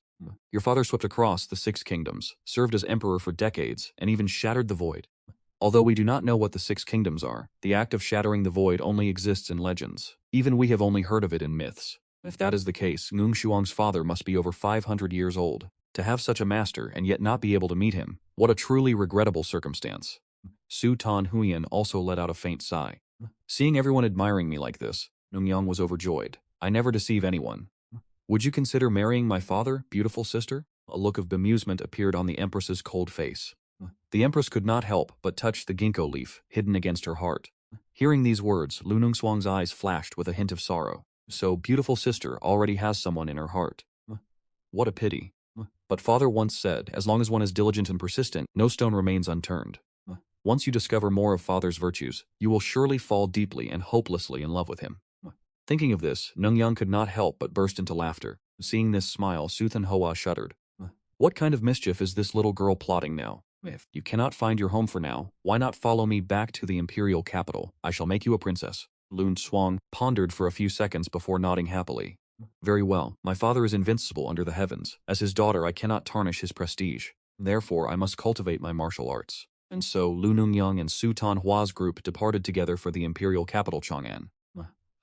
Your father swept across the 6 kingdoms, served as emperor for decades, and even shattered the void. Although we do not know what the 6 kingdoms are, the act of shattering the void only exists in legends. Even we have only heard of it in myths. If that is the case, Ngungshuang's father must be over 500 years old. To have such a master and yet not be able to meet him, what a truly regrettable circumstance. Su Tan Huyen also let out a faint sigh. Seeing everyone admiring me like this, Nungyang was overjoyed. I never deceive anyone. Would you consider marrying my father, beautiful sister? A look of bemusement appeared on the Empress's cold face. The Empress could not help but touch the ginkgo leaf hidden against her heart. Hearing these words, Lu Nungshuang's eyes flashed with a hint of sorrow. So, beautiful sister already has someone in her heart. What a pity. But father once said, as long as one is diligent and persistent, no stone remains unturned. Once you discover more of father's virtues, you will surely fall deeply and hopelessly in love with him. Thinking of this, Nungyang could not help but burst into laughter. Seeing this smile, Suthan Hoa shuddered. What kind of mischief is this little girl plotting now? If you cannot find your home for now, why not follow me back to the imperial capital? I shall make you a princess. Lun Xuang pondered for a few seconds before nodding happily. Very well, my father is invincible under the heavens. As his daughter, I cannot tarnish his prestige. Therefore, I must cultivate my martial arts. And so, Lu Nungyang and Su Tan Hua's group departed together for the imperial capital Chang'an.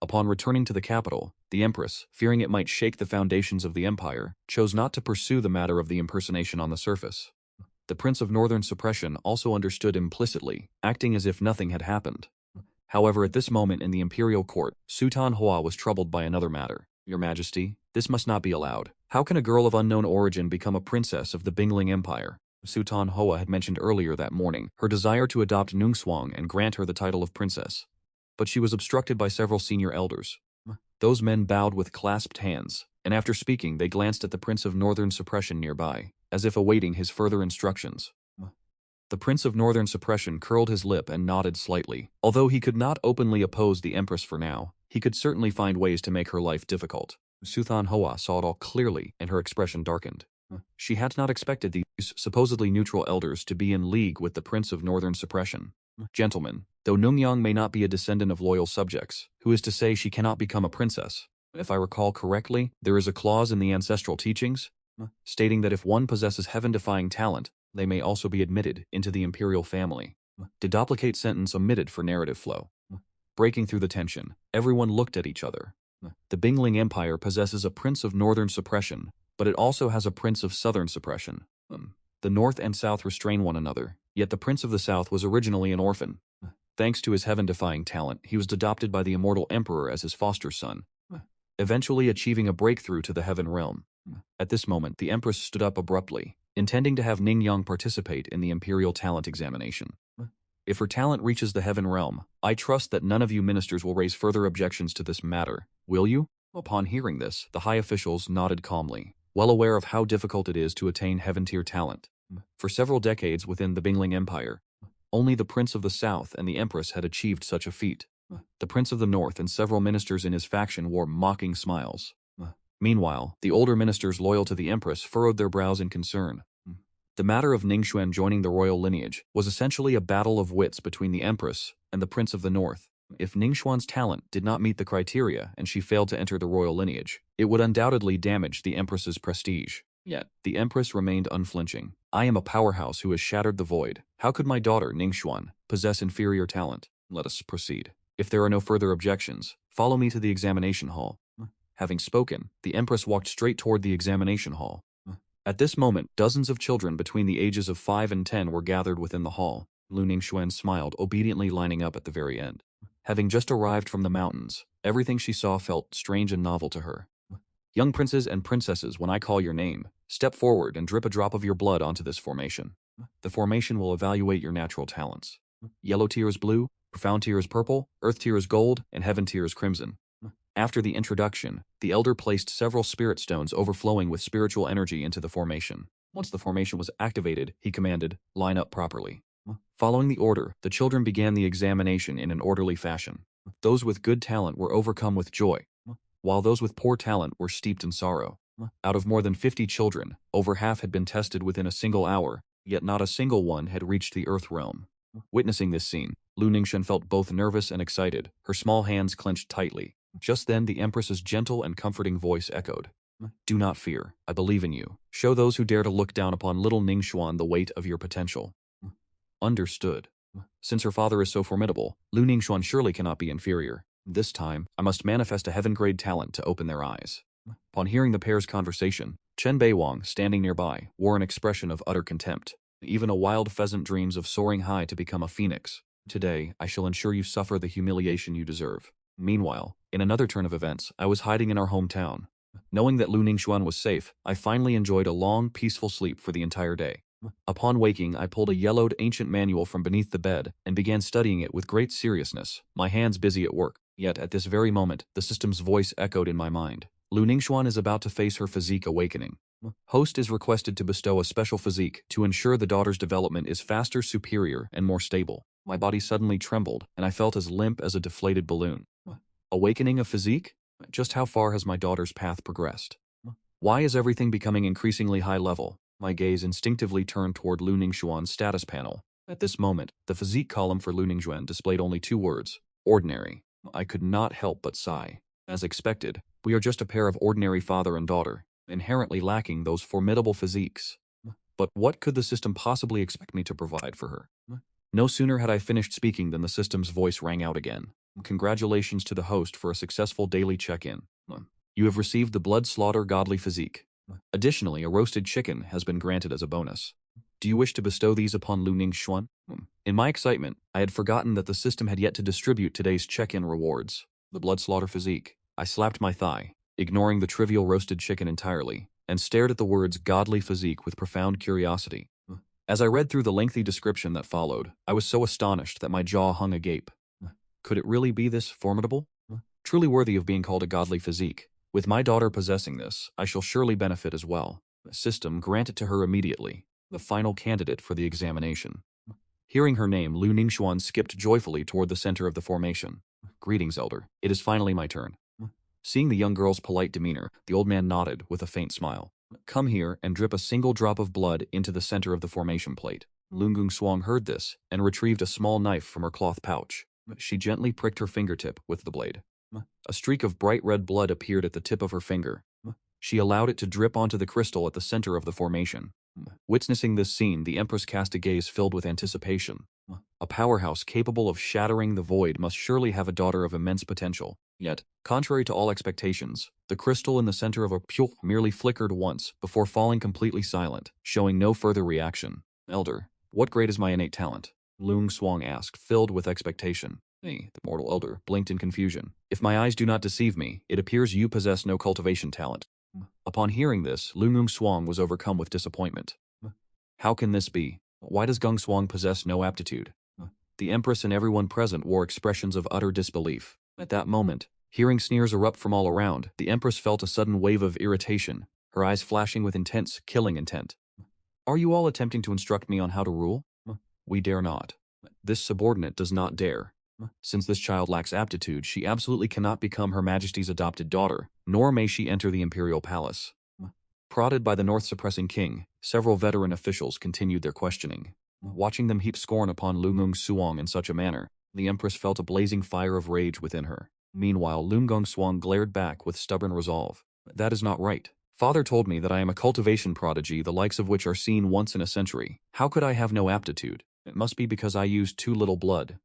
Upon returning to the capital, the Empress, fearing it might shake the foundations of the empire, chose not to pursue the matter of the impersonation on the surface. The Prince of Northern Suppression also understood implicitly, acting as if nothing had happened. However, at this moment in the imperial court, Su Tan Hua was troubled by another matter. Your Majesty, this must not be allowed. How can a girl of unknown origin become a princess of the Bingling Empire? Su Tan Hoa had mentioned earlier that morning her desire to adopt Nungshuang and grant her the title of princess. But she was obstructed by several senior elders. Those men bowed with clasped hands, and after speaking they glanced at the Prince of Northern Suppression nearby, as if awaiting his further instructions. The Prince of Northern Suppression curled his lip and nodded slightly. Although he could not openly oppose the Empress for now, he could certainly find ways to make her life difficult. Suthan Hoa saw it all clearly, and her expression darkened. She had not expected these supposedly neutral elders to be in league with the Prince of Northern Suppression. Gentlemen, though Nungyang may not be a descendant of loyal subjects, who is to say she cannot become a princess? If I recall correctly, there is a clause in the ancestral teachings stating that if one possesses heaven-defying talent, they may also be admitted into the imperial family. Deduplicate sentence omitted for narrative flow. Breaking through the tension, everyone looked at each other. The Bingling Empire possesses a Prince of Northern Suppression, but it also has a Prince of Southern Suppression. The North and South restrain one another, yet the Prince of the South was originally an orphan. Thanks to his heaven-defying talent, he was adopted by the immortal Emperor as his foster son, eventually achieving a breakthrough to the Heaven Realm. At this moment, the Empress stood up abruptly, intending to have Ninggyang participate in the Imperial Talent Examination. If her talent reaches the Heaven Realm, I trust that none of you ministers will raise further objections to this matter, will you? Upon hearing this, the high officials nodded calmly, well aware of how difficult it is to attain Heaven-tier talent. For several decades within the Bingling Empire, only the Prince of the South and the Empress had achieved such a feat. The Prince of the North and several ministers in his faction wore mocking smiles. Meanwhile, the older ministers loyal to the Empress furrowed their brows in concern. The matter of Ningxuan joining the royal lineage was essentially a battle of wits between the Empress and the Prince of the North. If Ningxuan's talent did not meet the criteria and she failed to enter the royal lineage, it would undoubtedly damage the Empress's prestige. Yet, the Empress remained unflinching. I am a powerhouse who has shattered the void. How could my daughter, Ningxuan, possess inferior talent? Let us proceed. If there are no further objections, follow me to the examination hall. Having spoken, the Empress walked straight toward the examination hall. At this moment, dozens of children between the ages of 5 and 10 were gathered within the hall. Lu Ningxuan smiled, obediently lining up at the very end. Having just arrived from the mountains, everything she saw felt strange and novel to her. Young princes and princesses, when I call your name, step forward and drip a drop of your blood onto this formation. The formation will evaluate your natural talents. Yellow tier is blue, profound tier is purple, earth tier is gold, and heaven tier is crimson. After the introduction, the elder placed several spirit stones overflowing with spiritual energy into the formation. Once the formation was activated, he commanded, line up properly. Following the order, the children began the examination in an orderly fashion. Those with good talent were overcome with joy, while those with poor talent were steeped in sorrow. Out of more than 50 children, over half had been tested within a single hour, yet not a single one had reached the Earth realm. Witnessing this scene, Lu Ningxuan felt both nervous and excited, her small hands clenched tightly. Just then the Empress's gentle and comforting voice echoed. Do not fear, I believe in you. Show those who dare to look down upon little Ningxuan the weight of your potential. Understood. Since her father is so formidable, Lu Ningxuan surely cannot be inferior. This time, I must manifest a heaven-grade talent to open their eyes. Upon hearing the pair's conversation, Chen Beiwang, standing nearby, wore an expression of utter contempt. Even a wild pheasant dreams of soaring high to become a phoenix. Today, I shall ensure you suffer the humiliation you deserve. Meanwhile, in another turn of events, I was hiding in our hometown. Knowing that Lu Ningxuan was safe, I finally enjoyed a long, peaceful sleep for the entire day. Upon waking, I pulled a yellowed ancient manual from beneath the bed and began studying it with great seriousness, my hands busy at work. Yet, at this very moment, the system's voice echoed in my mind. Lu Ningxuan is about to face her physique awakening. Host is requested to bestow a special physique to ensure the daughter's development is faster, superior, and more stable. My body suddenly trembled, and I felt as limp as a deflated balloon. Awakening a physique? Just how far has my daughter's path progressed? Why is everything becoming increasingly high level? My gaze instinctively turned toward Lu Ningxuan's status panel. At this moment, the physique column for Lu Ningxuan displayed only 2 words: ordinary. I could not help but sigh. As expected, we are just a pair of ordinary father and daughter, inherently lacking those formidable physiques. But what could the system possibly expect me to provide for her? No sooner had I finished speaking than the system's voice rang out again. Congratulations to the host for a successful daily check-in. You have received the Blood Slaughter Godly Physique. Additionally, a roasted chicken has been granted as a bonus. Do you wish to bestow these upon Lu Ningxuan? In my excitement, I had forgotten that the system had yet to distribute today's check-in rewards. The Blood Slaughter Physique. I slapped my thigh, ignoring the trivial roasted chicken entirely, and stared at the words Godly Physique with profound curiosity. As I read through the lengthy description that followed, I was so astonished that my jaw hung agape. Could it really be this formidable? Truly worthy of being called a godly physique. With my daughter possessing this, I shall surely benefit as well. The system grant it to her immediately, the final candidate for the examination. Hearing her name, Lu Ningxuan skipped joyfully toward the center of the formation. Greetings, Elder. It is finally my turn. Seeing the young girl's polite demeanor, the old man nodded with a faint smile. Come here and drip a single drop of blood into the center of the formation plate. Lu Ningxuan heard this and retrieved a small knife from her cloth pouch. She gently pricked her fingertip with the blade. A streak of bright red blood appeared at the tip of her finger. She allowed it to drip onto the crystal at the center of the formation. Witnessing this scene, the Empress cast a gaze filled with anticipation. A powerhouse capable of shattering the void must surely have a daughter of immense potential. Yet, contrary to all expectations, the crystal in the center of her pure merely flickered once before falling completely silent, showing no further reaction. Elder, what grade is my innate talent? Lu Ningxuan asked, filled with expectation. The mortal elder blinked in confusion. If my eyes do not deceive me, it appears you possess no cultivation talent. Upon hearing this, Lu Ningxuan was overcome with disappointment. How can this be? Why does Gengsuang possess no aptitude? The Empress and everyone present wore expressions of utter disbelief. At that moment, hearing sneers erupt from all around, the Empress felt a sudden wave of irritation, her eyes flashing with intense, killing intent. Are you all attempting to instruct me on how to rule? We dare not. This subordinate does not dare. Since this child lacks aptitude, she absolutely cannot become Her Majesty's adopted daughter, nor may she enter the imperial palace. Prodded by the north-suppressing king, several veteran officials continued their questioning. Watching them heap scorn upon Lu Ningxuan in such a manner, the Empress felt a blazing fire of rage within her. Meanwhile, Lu Ningxuan glared back with stubborn resolve. That is not right. Father told me that I am a cultivation prodigy, the likes of which are seen once in a century. How could I have no aptitude? It must be because I used too little blood.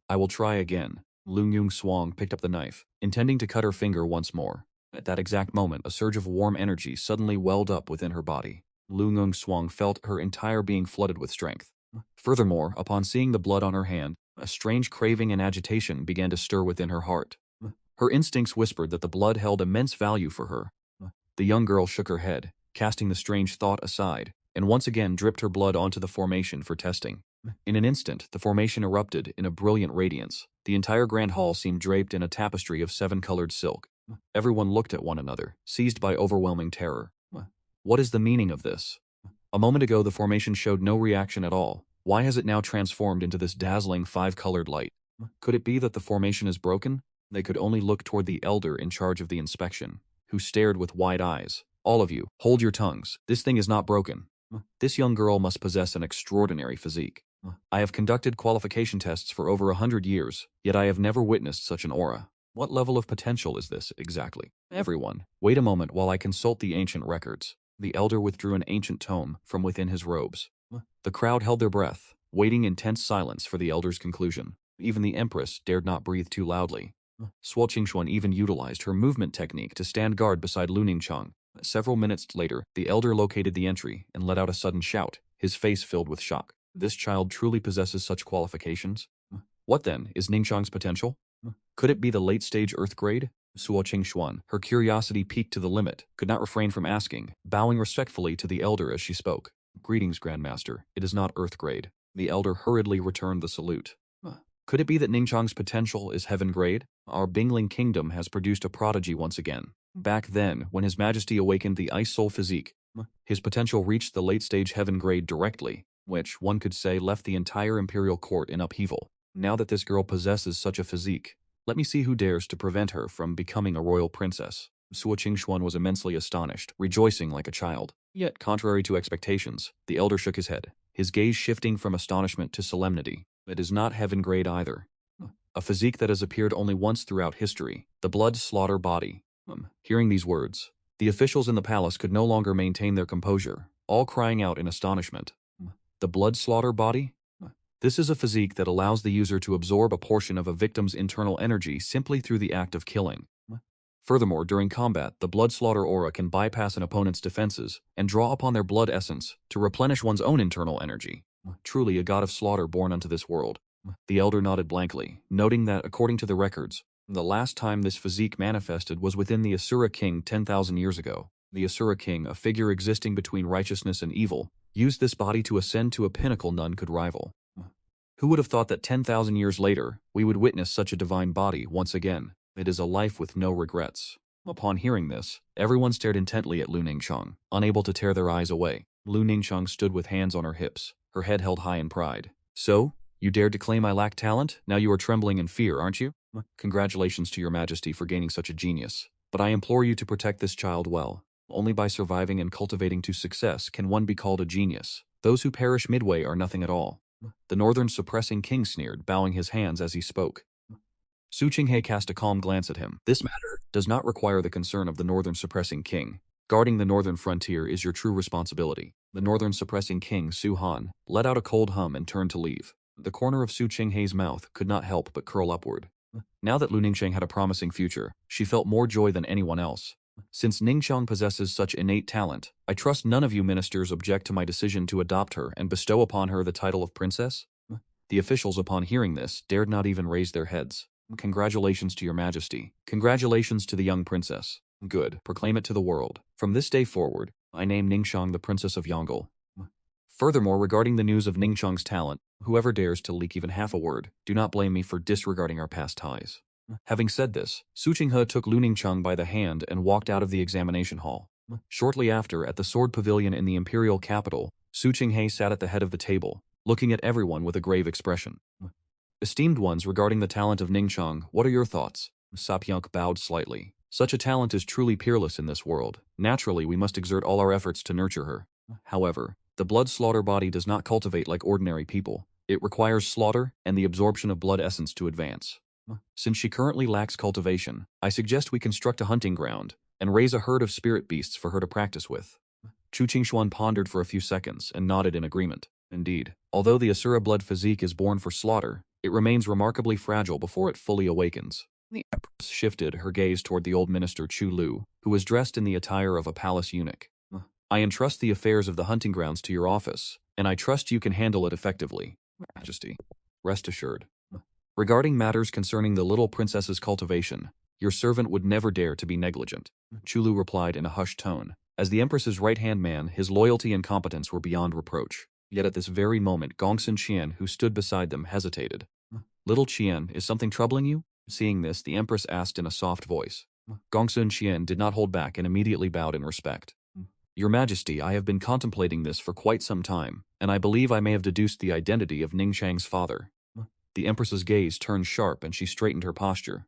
I will try again. Lu Ningxuan picked up the knife, intending to cut her finger once more. At that exact moment, a surge of warm energy suddenly welled up within her body. Lu Ningxuan felt her entire being flooded with strength. Furthermore, upon seeing the blood on her hand, a strange craving and agitation began to stir within her heart. Her instincts whispered that the blood held immense value for her. The young girl shook her head, casting the strange thought aside, and once again dripped her blood onto the formation for testing. In an instant, the formation erupted in a brilliant radiance. The entire grand hall seemed draped in a tapestry of 7-colored silk. Everyone looked at one another, seized by overwhelming terror. What is the meaning of this? A moment ago, the formation showed no reaction at all. Why has it now transformed into this dazzling 5-colored light? Could it be that the formation is broken? They could only look toward the elder in charge of the inspection, who stared with wide eyes. All of you, hold your tongues. This thing is not broken. This young girl must possess an extraordinary physique. I have conducted qualification tests for over 100 years, yet I have never witnessed such an aura. What level of potential is this, exactly? Everyone, wait a moment while I consult the ancient records. The elder withdrew an ancient tome from within his robes. The crowd held their breath, waiting in tense silence for the elder's conclusion. Even the Empress dared not breathe too loudly. Suo Qingxuan even utilized her movement technique to stand guard beside Lu Ningchang. Several minutes later, the elder located the entry and let out a sudden shout, his face filled with shock. This child truly possesses such qualifications? What then is Ningchang's potential? Could it be the late-stage Earth grade? Suo Qingxuan, her curiosity piqued to the limit, could not refrain from asking, bowing respectfully to the elder as she spoke. Greetings, Grandmaster. It is not Earth grade. The elder hurriedly returned the salute. Could it be that Ningchang's potential is heaven grade? Our Bingling Kingdom has produced a prodigy once again. Back then, when His Majesty awakened the Ice Soul physique, His potential reached the late-stage heaven grade directly, which, one could say, left the entire imperial court in upheaval. Now that this girl possesses such a physique, let me see who dares to prevent her from becoming a royal princess. Suo Qingxuan was immensely astonished, rejoicing like a child. Yet, contrary to expectations, the elder shook his head, his gaze shifting from astonishment to solemnity. It is not heaven grade either. A physique that has appeared only once throughout history, the blood slaughter body. Hearing these words, the officials in the palace could no longer maintain their composure, all crying out in astonishment. The blood slaughter body? This is a physique that allows the user to absorb a portion of a victim's internal energy simply through the act of killing. Furthermore, during combat, the blood slaughter aura can bypass an opponent's defenses and draw upon their blood essence to replenish one's own internal energy. Truly a god of slaughter born unto this world. The elder nodded blankly, noting that, according to the records, the last time this physique manifested was within the Asura King 10,000 years ago. The Asura King, a figure existing between righteousness and evil, used this body to ascend to a pinnacle none could rival. Who would have thought that 10,000 years later, we would witness such a divine body once again? It is a life with no regrets. Upon hearing this, everyone stared intently at Lu Ningqiang, unable to tear their eyes away. Lu Ningqiang stood with hands on her hips, her head held high in pride. So, you dared to claim I lack talent? Now you are trembling in fear, aren't you? Congratulations to your majesty for gaining such a genius. But I implore you to protect this child well. Only by surviving and cultivating to success can one be called a genius. Those who perish midway are nothing at all. The northern suppressing king sneered, bowing his hands as he spoke. Su Qinghe cast a calm glance at him. This matter does not require the concern of the northern suppressing king. Guarding the northern frontier is your true responsibility. The northern suppressing king, Su Han, let out a cold hum and turned to leave. The corner of Su Qinghe's mouth could not help but curl upward. Now that Lu Ningqiang had a promising future, she felt more joy than anyone else. Since Ningqiang possesses such innate talent, I trust none of you ministers object to my decision to adopt her and bestow upon her the title of princess? The officials, upon hearing this, dared not even raise their heads. Congratulations to your majesty. Congratulations to the young princess. Good. Proclaim it to the world. From this day forward, I name Ningqiang the Princess of Yongle. Furthermore, regarding the news of Ningqiang's talent, whoever dares to leak even half a word, do not blame me for disregarding our past ties. Having said this, Su Qinghe took Lu Ningqiang by the hand and walked out of the examination hall. Shortly after, at the sword pavilion in the imperial capital, Su Qinghe sat at the head of the table, looking at everyone with a grave expression. Esteemed ones, regarding the talent of Ningqiang, what are your thoughts? Sapyunk bowed slightly. Such a talent is truly peerless in this world. Naturally, we must exert all our efforts to nurture her. However, the blood slaughter body does not cultivate like ordinary people. It requires slaughter and the absorption of blood essence to advance. Since she currently lacks cultivation, I suggest we construct a hunting ground and raise a herd of spirit beasts for her to practice with. Chu Qingxuan pondered for a few seconds and nodded in agreement. Indeed, although the Asura blood physique is born for slaughter, it remains remarkably fragile before it fully awakens. The Empress shifted her gaze toward the old minister Chu Lu, who was dressed in the attire of a palace eunuch. I entrust the affairs of the hunting grounds to your office, and I trust you can handle it effectively. Majesty, rest assured. Regarding matters concerning the little princess's cultivation, your servant would never dare to be negligent. Chulu replied in a hushed tone. As the Empress's right-hand man, his loyalty and competence were beyond reproach. Yet at this very moment, Gongsun Qian, who stood beside them, hesitated. Little Qian, is something troubling you? Seeing this, the Empress asked in a soft voice. Gongsun Qian did not hold back and immediately bowed in respect. Your Majesty, I have been contemplating this for quite some time, and I believe I may have deduced the identity of Ningqiang's father. The Empress's gaze turned sharp and she straightened her posture.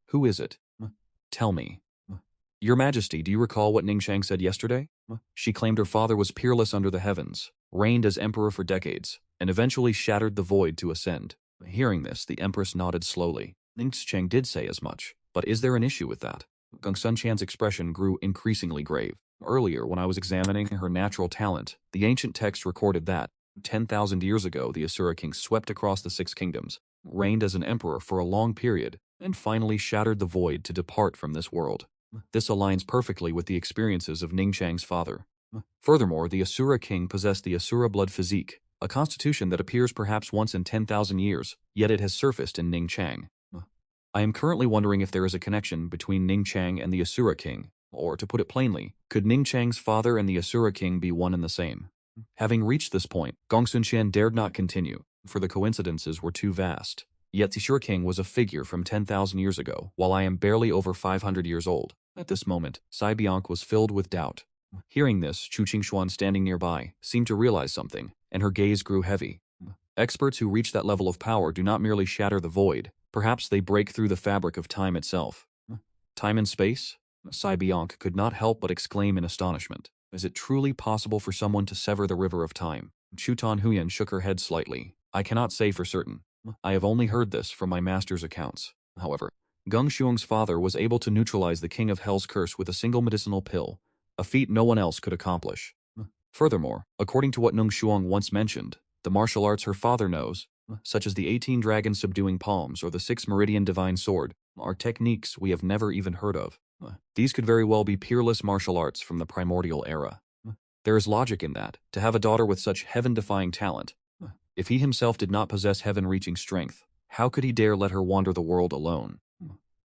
Who is it? Tell me. Your Majesty, do you recall what Ningqiang said yesterday? She claimed her father was peerless under the heavens, reigned as emperor for decades, and eventually shattered the void to ascend. Hearing this, the Empress nodded slowly. Ningqiang did say as much, but is there an issue with that? Gongsun Qian's expression grew increasingly grave. Earlier, when I was examining her natural talent, the ancient text recorded that 10,000 years ago, the Asura king swept across the six kingdoms, reigned as an emperor for a long period, and finally shattered the void to depart from this world. This aligns perfectly with the experiences of Ningqiang's father. Furthermore, the Asura king possessed the Asura blood physique, a constitution that appears perhaps once in 10,000 years, yet it has surfaced in Ningqiang. I am currently wondering if there is a connection between Ningqiang and the Asura king, or to put it plainly, could Ningqiang's father and the Asura king be one and the same? Having reached this point, Gongsun Qian dared not continue, for the coincidences were too vast. Yet the Asura king was a figure from 10,000 years ago, while I am barely over 500 years old. At this moment, Sai Bianc was filled with doubt. Hearing this, Chu Qingshuan standing nearby seemed to realize something, and her gaze grew heavy. Experts who reach that level of power do not merely shatter the void, perhaps they break through the fabric of time itself. Time and space? Sai Bianc could not help but exclaim in astonishment. Is it truly possible for someone to sever the river of time? Chu Tan Huyan shook her head slightly. I cannot say for certain. I have only heard this from my master's accounts. However, Geng Shuang's father was able to neutralize the King of Hell's curse with a single medicinal pill, a feat no one else could accomplish. Furthermore, according to what Nung Shuang once mentioned, the martial arts her father knows, such as the 18 dragon subduing palms or the 6 meridian divine sword, are techniques we have never even heard of. These could very well be peerless martial arts from the primordial era. There is logic in that, to have a daughter with such heaven-defying talent. If he himself did not possess heaven-reaching strength, how could he dare let her wander the world alone?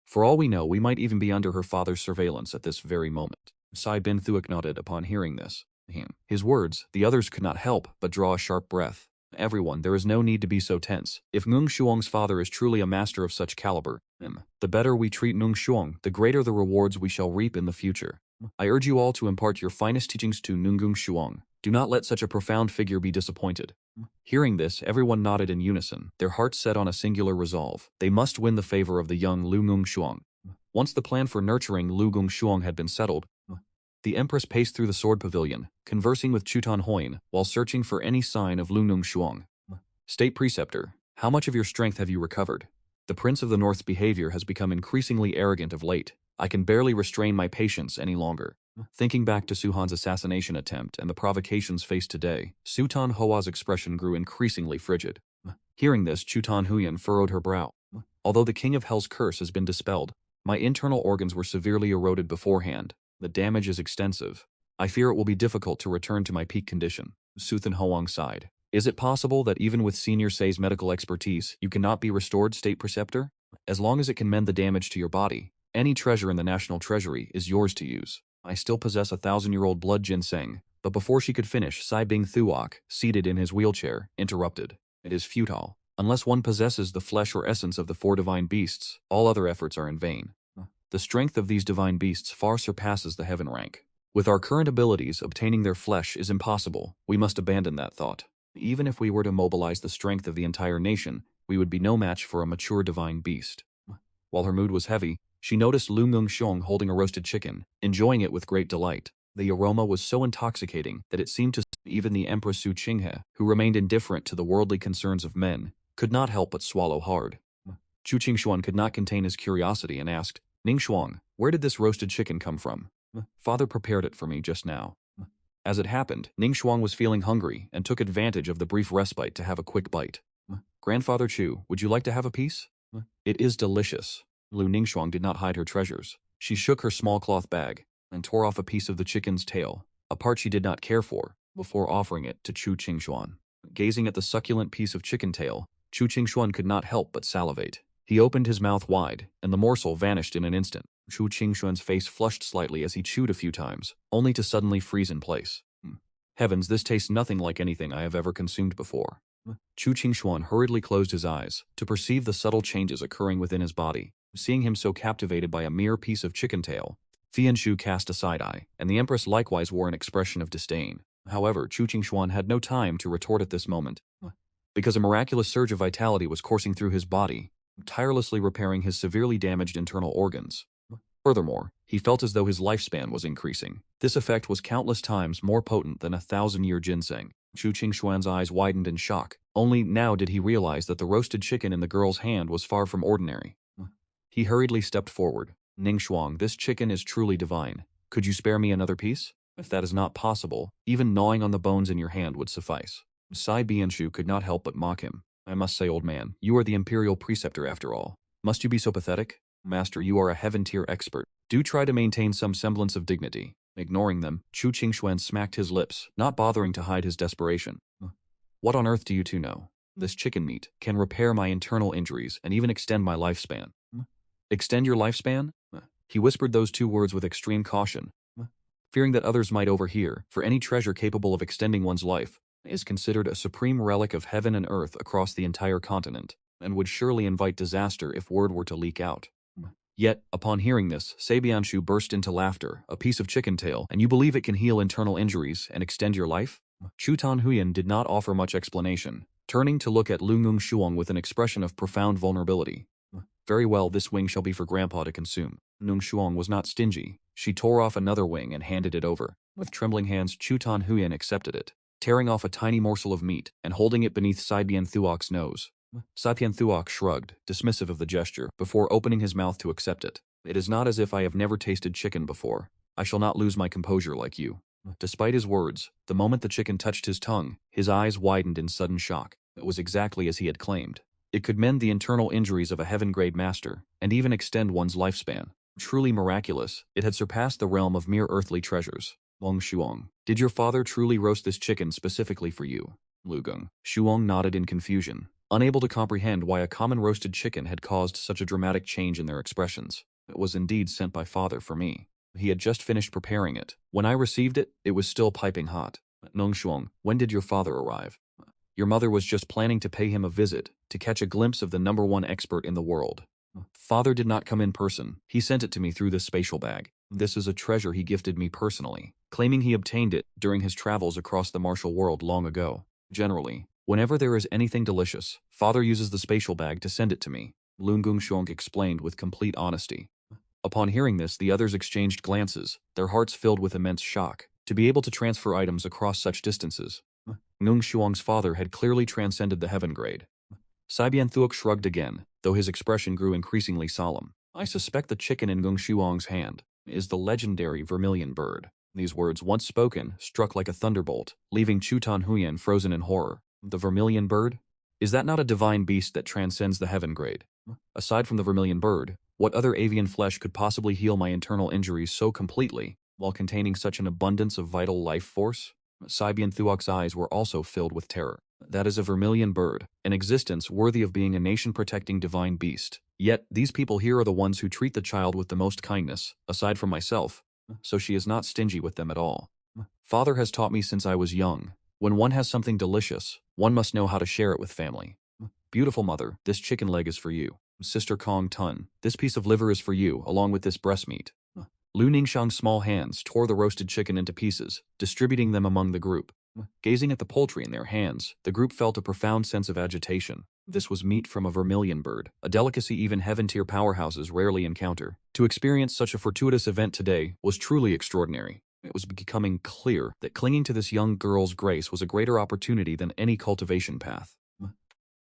For all we know, we might even be under her father's surveillance at this very moment. Sai Bin Thuok nodded upon hearing this. His words, the others could not help but draw a sharp breath. Everyone, there is no need to be so tense. If Nung Shuang's father is truly a master of such caliber, the better we treat Nung Shuang, the greater the rewards we shall reap in the future. I urge you all to impart your finest teachings to Nungung Shuang. Do not let such a profound figure be disappointed. Hearing this, everyone nodded in unison, their hearts set on a singular resolve. They must win the favor of the young Lu Ngung Shuang. Once the plan for nurturing Lu Ngung Shuang had been settled, the Empress paced through the sword pavilion, conversing with Chutan Hoin while searching for any sign of Lu Ngung Shuang. State Preceptor, how much of your strength have you recovered? The Prince of the North's behavior has become increasingly arrogant of late. I can barely restrain my patience any longer. Thinking back to Suhan's assassination attempt and the provocations faced today, Sutan Hoa's expression grew increasingly frigid. Hearing this, Chutan Huyan furrowed her brow. Although the King of Hell's curse has been dispelled, my internal organs were severely eroded beforehand. The damage is extensive. I fear it will be difficult to return to my peak condition. Suthan Hoang sighed. Is it possible that even with Senior Sei's medical expertise, you cannot be restored, State Preceptor? As long as it can mend the damage to your body, any treasure in the National Treasury is yours to use. I still possess a 1,000-year-old blood ginseng. But before she could finish, Sai Bing Thuok, seated in his wheelchair, interrupted. It is futile. Unless one possesses the flesh or essence of the 4 divine beasts, all other efforts are in vain. The strength of these divine beasts far surpasses the heaven rank. With our current abilities, obtaining their flesh is impossible. We must abandon that thought. Even if we were to mobilize the strength of the entire nation, we would be no match for a mature divine beast. While her mood was heavy, she noticed Lu Ngung Shuang holding a roasted chicken, enjoying it with great delight. The aroma was so intoxicating that it seemed to even the Empress Su Qinghe, who remained indifferent to the worldly concerns of men, could not help but swallow hard. Chu Qingshuan could not contain his curiosity and asked, Ning Shuang, where did this roasted chicken come from? Father prepared it for me just now. As it happened, Ning Shuang was feeling hungry and took advantage of the brief respite to have a quick bite. Grandfather Chu, would you like to have a piece? It is delicious. Lu Ningxuang did not hide her treasures. She shook her small cloth bag and tore off a piece of the chicken's tail, a part she did not care for, before offering it to Chu Qingshuan. Gazing at the succulent piece of chicken tail, Chu Qingshuan could not help but salivate. He opened his mouth wide, and the morsel vanished in an instant. Chu Qingshuan's face flushed slightly as he chewed a few times, only to suddenly freeze in place. Heavens, this tastes nothing like anything I have ever consumed before. Chu Qingshuan hurriedly closed his eyes to perceive the subtle changes occurring within his body. Seeing him so captivated by a mere piece of chicken tail, Fianshu cast a side eye, and the Empress likewise wore an expression of disdain. However, Chu Qingshuan had no time to retort at this moment, because a miraculous surge of vitality was coursing through his body, tirelessly repairing his severely damaged internal organs. Furthermore, he felt as though his lifespan was increasing. This effect was countless times more potent than a 1,000-year ginseng. Chu Qingshuan's eyes widened in shock. Only now did he realize that the roasted chicken in the girl's hand was far from ordinary. He hurriedly stepped forward. Ningxuang, this chicken is truly divine. Could you spare me another piece? If that is not possible, even gnawing on the bones in your hand would suffice. Sai Bianshu could not help but mock him. I must say, old man, you are the imperial preceptor after all. Must you be so pathetic? Master, you are a heaven-tier expert. Do try to maintain some semblance of dignity. Ignoring them, Chu Qingshuan smacked his lips, not bothering to hide his desperation. What on earth do you two know? This chicken meat can repair my internal injuries and even extend my lifespan. Extend your lifespan? He whispered those two words with extreme caution, fearing that others might overhear, for any treasure capable of extending one's life is considered a supreme relic of heaven and earth across the entire continent, and would surely invite disaster if word were to leak out. Yet, upon hearing this, Sabianshu burst into laughter. A piece of chicken tail, and you believe it can heal internal injuries and extend your life? Chu Tan Huyan did not offer much explanation, turning to look at Lu Ngung Shuang with an expression of profound vulnerability. Very well, this wing shall be for Grandpa to consume. Ngung Shuang was not stingy. She tore off another wing and handed it over. With trembling hands, Chu Tan Huyan accepted it, tearing off a tiny morsel of meat and holding it beneath Sai Bian Thuoc's nose. Sai Bian Thuoc shrugged, dismissive of the gesture, before opening his mouth to accept it. It is not as if I have never tasted chicken before. I shall not lose my composure like you. Despite his words, the moment the chicken touched his tongue, his eyes widened in sudden shock. It was exactly as he had claimed. It could mend the internal injuries of a heaven-grade master, and even extend one's lifespan. Truly miraculous, it had surpassed the realm of mere earthly treasures. Long Shuang, did your father truly roast this chicken specifically for you? Lugung. Shuang nodded in confusion, unable to comprehend why a common roasted chicken had caused such a dramatic change in their expressions. It was indeed sent by father for me. He had just finished preparing it. When I received it, it was still piping hot. Nong Shuang, when did your father arrive? Your mother was just planning to pay him a visit, to catch a glimpse of the #1 expert in the world. Father did not come in person. He sent it to me through this spatial bag. This is a treasure he gifted me personally, claiming he obtained it during his travels across the martial world long ago. Generally, whenever there is anything delicious, father uses the spatial bag to send it to me. Lungung Shuang explained with complete honesty. Upon hearing this, the others exchanged glances, their hearts filled with immense shock. To be able to transfer items across such distances, Ngung Shuang's father had clearly transcended the heaven grade. Sai Bian Thuoc shrugged again, though his expression grew increasingly solemn. I suspect the chicken in Ngung Shuang's hand is the legendary vermilion bird. These words, once spoken, struck like a thunderbolt, leaving Chu Tan Huyan frozen in horror. The vermilion bird? Is that not a divine beast that transcends the heaven grade? Aside from the vermilion bird, what other avian flesh could possibly heal my internal injuries so completely, while containing such an abundance of vital life force? Sai Bian Thuoc's eyes were also filled with terror. That is a vermilion bird, an existence worthy of being a nation-protecting divine beast. Yet, these people here are the ones who treat the child with the most kindness, aside from myself, so she is not stingy with them at all. Father has taught me since I was young. When one has something delicious, one must know how to share it with family. Beautiful mother, this chicken leg is for you. Sister Kong Tun, this piece of liver is for you, along with this breast meat. Lu Ningxiang's small hands tore the roasted chicken into pieces, distributing them among the group. Gazing at the poultry in their hands, the group felt a profound sense of agitation. This was meat from a vermilion bird, a delicacy even heaven-tier powerhouses rarely encounter. To experience such a fortuitous event today was truly extraordinary. It was becoming clear that clinging to this young girl's grace was a greater opportunity than any cultivation path.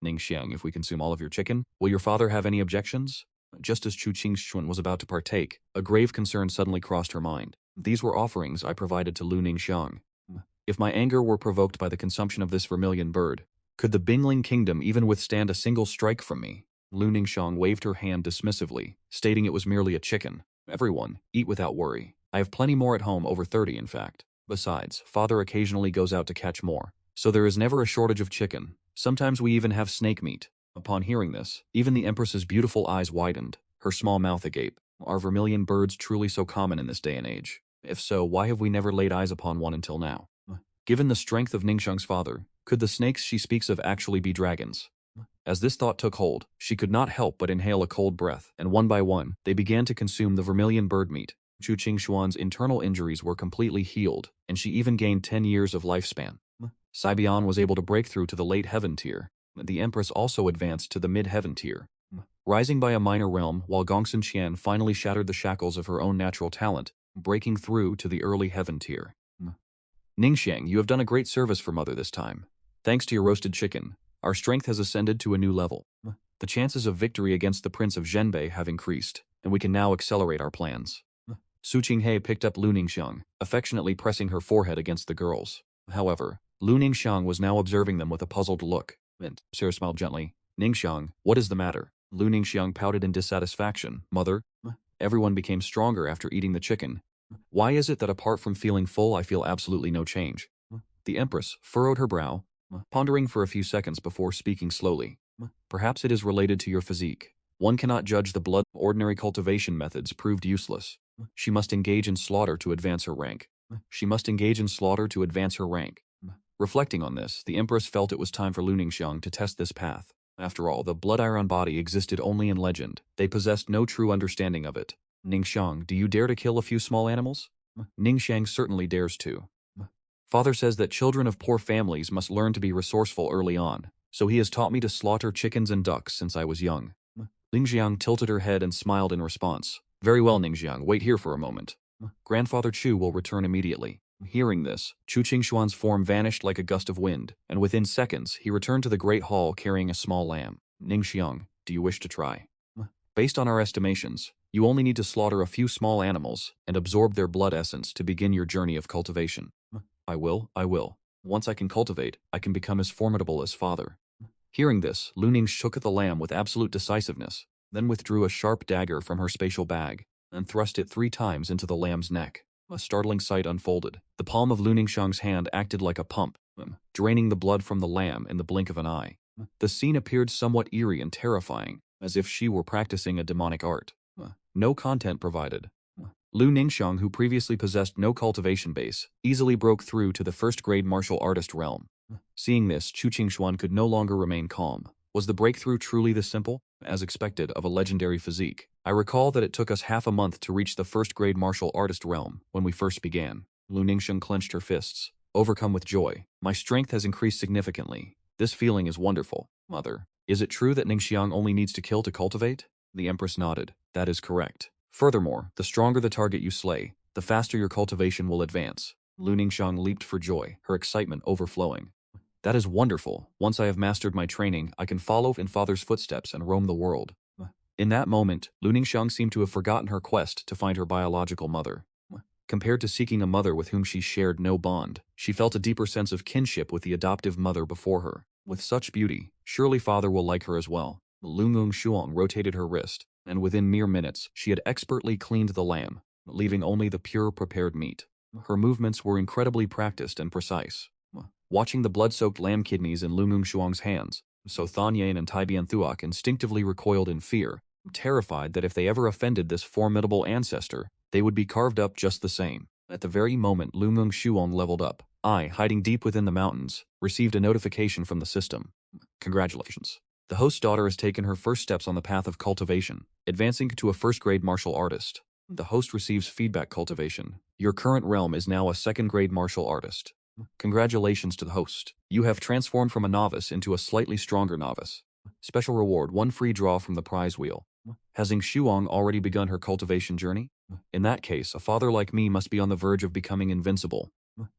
Ningxiang, if we consume all of your chicken, will your father have any objections? Just as Chu Qingxuan was about to partake, a grave concern suddenly crossed her mind. These were offerings I provided to Lu Ningxiang. If my anger were provoked by the consumption of this vermilion bird, could the Bingling Kingdom even withstand a single strike from me? Lu Ningxiang waved her hand dismissively, stating it was merely a chicken. Everyone, eat without worry. I have plenty more at home, over 30 in fact. Besides, father occasionally goes out to catch more, so there is never a shortage of chicken. Sometimes we even have snake meat. Upon hearing this, even the Empress's beautiful eyes widened, her small mouth agape. Are vermilion birds truly so common in this day and age? If so, why have we never laid eyes upon one until now? Given the strength of Ningxiang's father, could the snakes she speaks of actually be dragons? As this thought took hold, she could not help but inhale a cold breath, and one by one, they began to consume the vermilion bird meat. Chu Qingxuan's internal injuries were completely healed, and she even gained 10 years of lifespan. Sai Bian was able to break through to the late heaven tier. The Empress also advanced to the mid-heaven tier, rising by a minor realm, while Gongsun Qian finally shattered the shackles of her own natural talent, breaking through to the early heaven tier. Ningxiang, you have done a great service for mother this time. Thanks to your roasted chicken, our strength has ascended to a new level. The chances of victory against the Prince of Zhenbei have increased, and we can now accelerate our plans. Su Qinghe picked up Lu Ningxiang, affectionately pressing her forehead against the girl's. However, Lu Ningxiang was now observing them with a puzzled look. Sarah smiled gently. Ningxiang, what is the matter? Lu Ningxiang pouted in dissatisfaction. Mother? Everyone became stronger after eating the chicken. Why is it that apart from feeling full I feel absolutely no change? The Empress furrowed her brow, pondering for a few seconds before speaking slowly. Perhaps it is related to your physique. One cannot judge the blood. Ordinary cultivation methods proved useless. She must engage in slaughter to advance her rank. She must engage in slaughter to advance her rank. Reflecting on this, the Empress felt it was time for Lu Ningxiang to test this path. After all, the blood iron body existed only in legend. They possessed no true understanding of it. Ningxiang, do you dare to kill a few small animals? Ningxiang certainly dares to. Father says that children of poor families must learn to be resourceful early on, so he has taught me to slaughter chickens and ducks since I was young. Ningxiang tilted her head and smiled in response. Very well, Ningxiang, wait here for a moment. Grandfather Chu will return immediately. Hearing this, Chu Qingshuan's form vanished like a gust of wind, and within seconds he returned to the great hall carrying a small lamb. Ningxiang, do you wish to try? Based on our estimations, you only need to slaughter a few small animals and absorb their blood essence to begin your journey of cultivation. I will. Once I can cultivate, I can become as formidable as father. Hearing this, Lu Ning shook at the lamb with absolute decisiveness, then withdrew a sharp dagger from her spatial bag and thrust it 3 times into the lamb's neck. A startling sight unfolded. The palm of Lu Ningxiang's hand acted like a pump, draining the blood from the lamb in the blink of an eye. The scene appeared somewhat eerie and terrifying, as if she were practicing a demonic art. No content provided. Lu Ningxiang, who previously possessed no cultivation base, easily broke through to the first-grade martial artist realm. Seeing this, Chu Qingshuan could no longer remain calm. Was the breakthrough truly this simple? As expected of a legendary physique, I recall that it took us half a month to reach the first-grade martial artist realm when we first began. Lu Ningxiang clenched her fists, overcome with joy. My strength has increased significantly. This feeling is wonderful. Mother, is it true that Ningxiang only needs to kill to cultivate? The Empress nodded. That is correct. Furthermore, the stronger the target you slay, the faster your cultivation will advance. Lu Ningxiang leaped for joy, her excitement overflowing. That is wonderful. Once I have mastered my training, I can follow in father's footsteps and roam the world. In that moment, Lu Ningxiang seemed to have forgotten her quest to find her biological mother. Compared to seeking a mother with whom she shared no bond, she felt a deeper sense of kinship with the adoptive mother before her. With such beauty, surely father will like her as well. Lu Ningxiang rotated her wrist, and within mere minutes, she had expertly cleaned the lamb, leaving only the pure prepared meat. Her movements were incredibly practiced and precise. Watching the blood-soaked lamb kidneys in Lu Ningxiang's hands, So Thanyane and Taibian Thuok instinctively recoiled in fear, terrified that if they ever offended this formidable ancestor, they would be carved up just the same. At the very moment Lu Ningxiang leveled up, I, hiding deep within the mountains, received a notification from the system. Congratulations. The host's daughter has taken her first steps on the path of cultivation, advancing to a first-grade martial artist. The host receives feedback cultivation. Your current realm is now a second-grade martial artist. Congratulations to the host. You have transformed from a novice into a slightly stronger novice. Special reward, 1 free draw from the prize wheel. Has Ningxiang already begun her cultivation journey? In that case, a father like me must be on the verge of becoming invincible.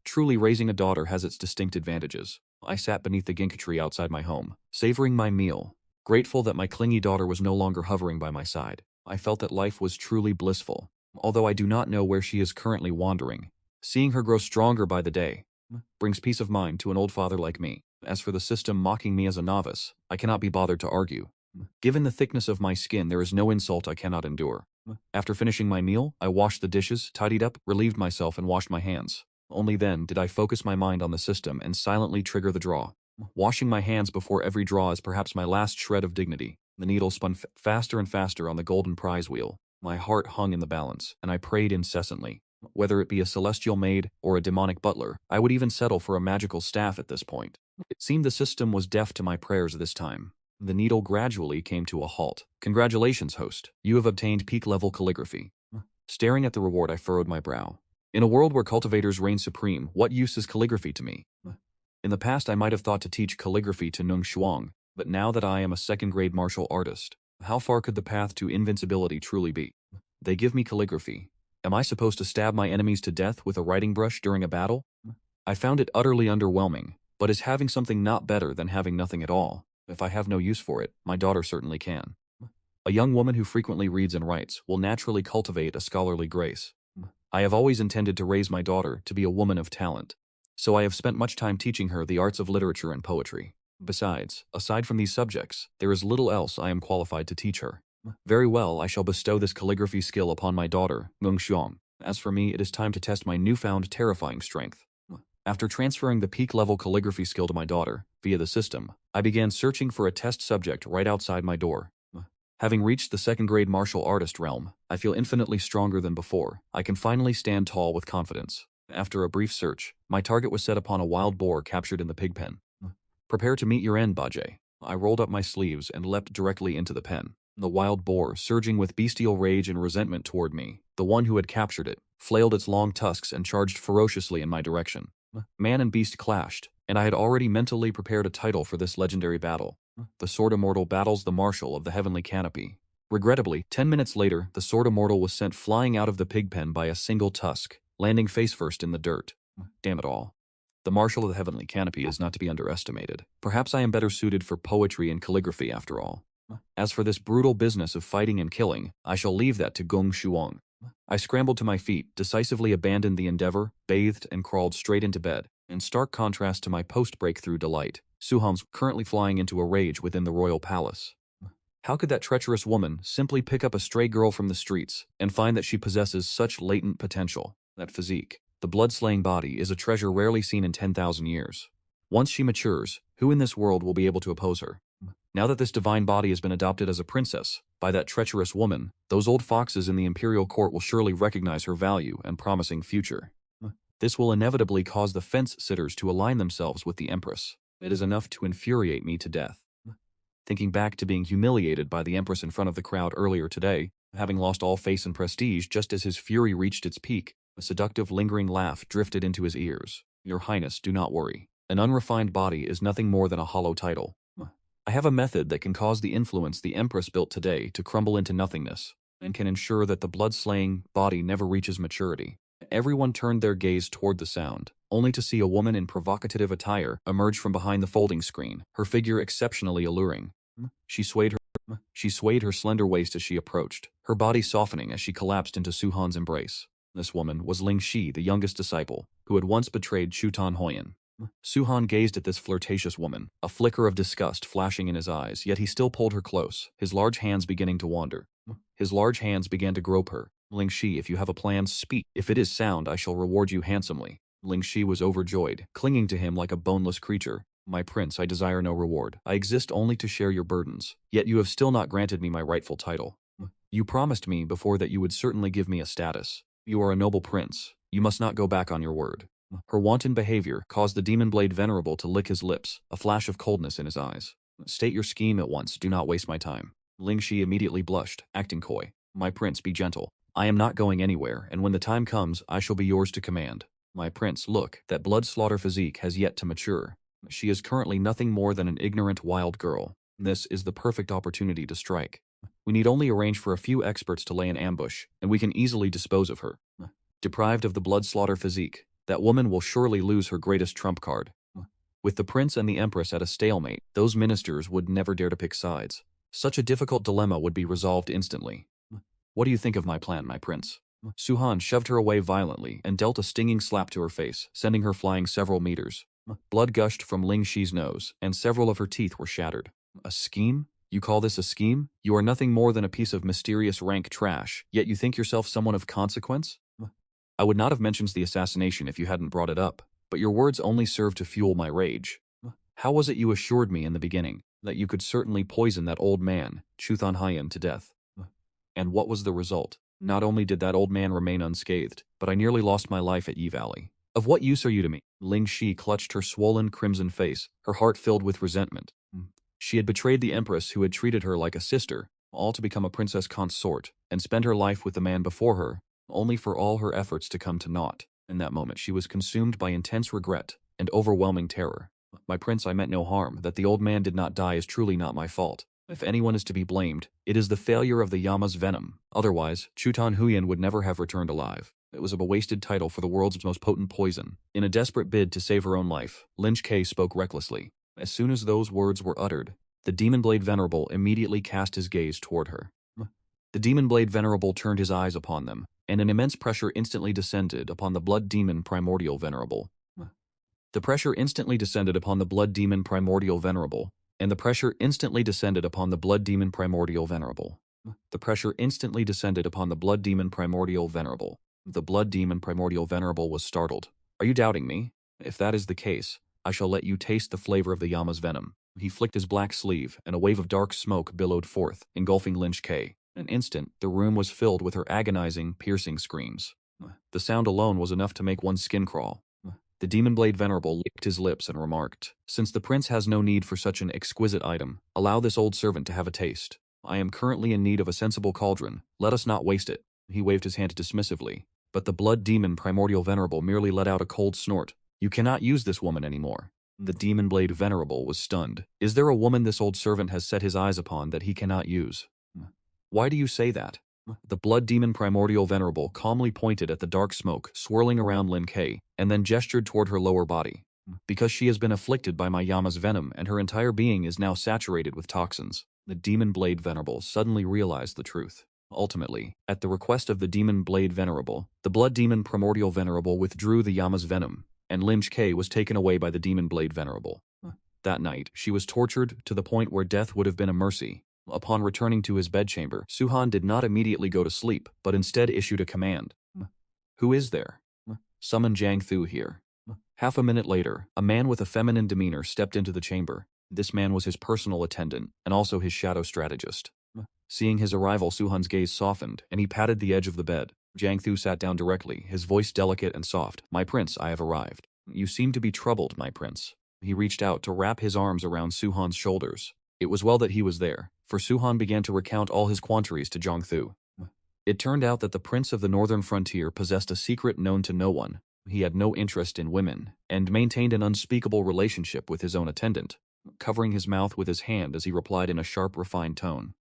Truly, raising a daughter has its distinct advantages. I sat beneath the ginkgo tree outside my home, savoring my meal, grateful that my clingy daughter was no longer hovering by my side. I felt that life was truly blissful, although I do not know where she is currently wandering. Seeing her grow stronger by the day brings peace of mind to an old father like me. As for the system mocking me as a novice, I cannot be bothered to argue. Given the thickness of my skin, there is no insult I cannot endure. After finishing my meal, I washed the dishes, tidied up, relieved myself, and washed my hands. Only then did I focus my mind on the system and silently trigger the draw. Washing my hands before every draw is perhaps my last shred of dignity. The needle spun faster and faster on the golden prize wheel. My heart hung in the balance, and I prayed incessantly. Whether it be a celestial maid or a demonic butler, I would even settle for a magical staff at this point. It seemed the system was deaf to my prayers this time. The needle gradually came to a halt. Congratulations, host. You have obtained peak-level calligraphy. Staring at the reward, I furrowed my brow. In a world where cultivators reign supreme, what use is calligraphy to me? In the past, I might have thought to teach calligraphy to Ningxiang, but now that I am a second-grade martial artist, how far could the path to invincibility truly be? They give me calligraphy. Am I supposed to stab my enemies to death with a writing brush during a battle? I found it utterly underwhelming, but is having something not better than having nothing at all? If I have no use for it, my daughter certainly can. A young woman who frequently reads and writes will naturally cultivate a scholarly grace. I have always intended to raise my daughter to be a woman of talent, so I have spent much time teaching her the arts of literature and poetry. Besides, aside from these subjects, there is little else I am qualified to teach her. Very well, I shall bestow this calligraphy skill upon my daughter, Ningxiang. As for me, it is time to test my newfound terrifying strength. After transferring the peak-level calligraphy skill to my daughter, via the system, I began searching for a test subject right outside my door. Having reached the second-grade martial artist realm, I feel infinitely stronger than before. I can finally stand tall with confidence. After a brief search, my target was set upon a wild boar captured in the pig pen. Prepare to meet your end, Bajie. I rolled up my sleeves and leapt directly into the pen. The wild boar, surging with bestial rage and resentment toward me, the one who had captured it, flailed its long tusks and charged ferociously in my direction. Man and beast clashed, and I had already mentally prepared a title for this legendary battle. The Sword Immortal battles the Marshal of the Heavenly Canopy. Regrettably, 10 minutes later, the Sword Immortal was sent flying out of the pigpen by a single tusk, landing face first in the dirt. Damn it all. The Marshal of the Heavenly Canopy is not to be underestimated. Perhaps I am better suited for poetry and calligraphy after all. As for this brutal business of fighting and killing, I shall leave that to Gong Shuang. I scrambled to my feet, decisively abandoned the endeavor, bathed, and crawled straight into bed. In stark contrast to my post-breakthrough delight, Suhan's currently flying into a rage within the royal palace. How could that treacherous woman simply pick up a stray girl from the streets and find that she possesses such latent potential? That physique, the blood-slaying body, is a treasure rarely seen in 10,000 years. Once she matures, who in this world will be able to oppose her? Now that this divine body has been adopted as a princess by that treacherous woman, those old foxes in the imperial court will surely recognize her value and promising future. This will inevitably cause the fence-sitters to align themselves with the Empress. It is enough to infuriate me to death. Thinking back to being humiliated by the Empress in front of the crowd earlier today, having lost all face and prestige just as his fury reached its peak, a seductive lingering laugh drifted into his ears. Your Highness, do not worry. An unrefined body is nothing more than a hollow title. I have a method that can cause the influence the Empress built today to crumble into nothingness, and can ensure that the blood-slaying body never reaches maturity. Everyone turned their gaze toward the sound, only to see a woman in provocative attire emerge from behind the folding screen, her figure exceptionally alluring. She swayed her slender waist as she approached, her body softening as she collapsed into Suhan's embrace. This woman was Ling Shi, the youngest disciple, who had once betrayed Chutan Hoyan. Suhan gazed at this flirtatious woman, a flicker of disgust flashing in his eyes, yet he still pulled her close, his large hands beginning to wander. His large hands began to grope her. Ling Shi, if you have a plan, speak. If it is sound, I shall reward you handsomely. Ling Shi was overjoyed, clinging to him like a boneless creature. My prince, I desire no reward. I exist only to share your burdens. Yet you have still not granted me my rightful title. You promised me before that you would certainly give me a status. You are a noble prince. You must not go back on your word. Her wanton behavior caused the Demon Blade Venerable to lick his lips, a flash of coldness in his eyes. State your scheme at once, do not waste my time. Ling Shi immediately blushed, acting coy. My prince, be gentle. I am not going anywhere, and when the time comes, I shall be yours to command. My prince, look, that blood slaughter physique has yet to mature. She is currently nothing more than an ignorant wild girl. This is the perfect opportunity to strike. We need only arrange for a few experts to lay an ambush, and we can easily dispose of her. Deprived of the blood slaughter physique, that woman will surely lose her greatest trump card. With the prince and the Empress at a stalemate, those ministers would never dare to pick sides. Such a difficult dilemma would be resolved instantly. What do you think of my plan, my prince? Suhan shoved her away violently and dealt a stinging slap to her face, sending her flying several meters. Blood gushed from Ling Shi's nose, and several of her teeth were shattered. A scheme? You call this a scheme? You are nothing more than a piece of mysterious rank trash, yet you think yourself someone of consequence? I would not have mentioned the assassination if you hadn't brought it up, but your words only serve to fuel my rage. How was it you assured me in the beginning that you could certainly poison that old man, Chuthan Hyan, to death? And what was the result? Not only did that old man remain unscathed, but I nearly lost my life at Yi Valley. Of what use are you to me? Ling Shi clutched her swollen crimson face, her heart filled with resentment. She had betrayed the Empress who had treated her like a sister, all to become a princess consort, and spend her life with the man before her, only for all her efforts to come to naught. In that moment she was consumed by intense regret and overwhelming terror. My prince, I meant no harm. That the old man did not die is truly not my fault. If anyone is to be blamed, it is the failure of the Yama's venom. Otherwise, Chutan Huyan would never have returned alive. It was a wasted title for the world's most potent poison. In a desperate bid to save her own life, Lynch K spoke recklessly. As soon as those words were uttered, the Demon Blade Venerable immediately cast his gaze toward her. The Demon Blade Venerable turned his eyes upon them, and an immense pressure instantly descended upon the Blood Demon Primordial Venerable. The pressure instantly descended upon the Blood Demon Primordial Venerable, and the pressure instantly descended upon the Blood Demon Primordial Venerable. The pressure instantly descended upon the Blood Demon Primordial Venerable. The Blood Demon Primordial Venerable was startled. Are you doubting me? If that is the case, I shall let you taste the flavor of the Yama's venom. He flicked his black sleeve, and a wave of dark smoke billowed forth, engulfing Lynch K. In an instant, the room was filled with her agonizing, piercing screams. The sound alone was enough to make one's skin crawl. The Demon Blade Venerable licked his lips and remarked, "Since the prince has no need for such an exquisite item, allow this old servant to have a taste. I am currently in need of a sensible cauldron, let us not waste it." He waved his hand dismissively, but the Blood Demon Primordial Venerable merely let out a cold snort. "You cannot use this woman anymore." The Demon Blade Venerable was stunned. "Is there a woman this old servant has set his eyes upon that he cannot use?" "Why do you say that?" The Blood Demon Primordial Venerable calmly pointed at the dark smoke swirling around Lin Kei, and then gestured toward her lower body. "Because she has been afflicted by my Yama's venom and her entire being is now saturated with toxins." The Demon Blade Venerable suddenly realized the truth. Ultimately, at the request of the Demon Blade Venerable, the Blood Demon Primordial Venerable withdrew the Yama's venom, and Lin Kei was taken away by the Demon Blade Venerable. That night, she was tortured to the point where death would have been a mercy. Upon returning to his bedchamber, Suhan did not immediately go to sleep, but instead issued a command. "Who is there? Summon Jiang Thu here." Half a minute later, a man with a feminine demeanor stepped into the chamber. This man was his personal attendant, and also his shadow strategist. Seeing his arrival, Suhan's gaze softened, and he patted the edge of the bed. Jiang Thu sat down directly, his voice delicate and soft. "My prince, I have arrived." "You seem to be troubled, my prince." He reached out to wrap his arms around Suhan's shoulders. It was well that he was there, for Suhan began to recount all his quandaries to Jiang Thu. It turned out that the prince of the northern frontier possessed a secret known to no one. He had no interest in women, and maintained an unspeakable relationship with his own attendant, covering his mouth with his hand as he replied in a sharp, refined tone.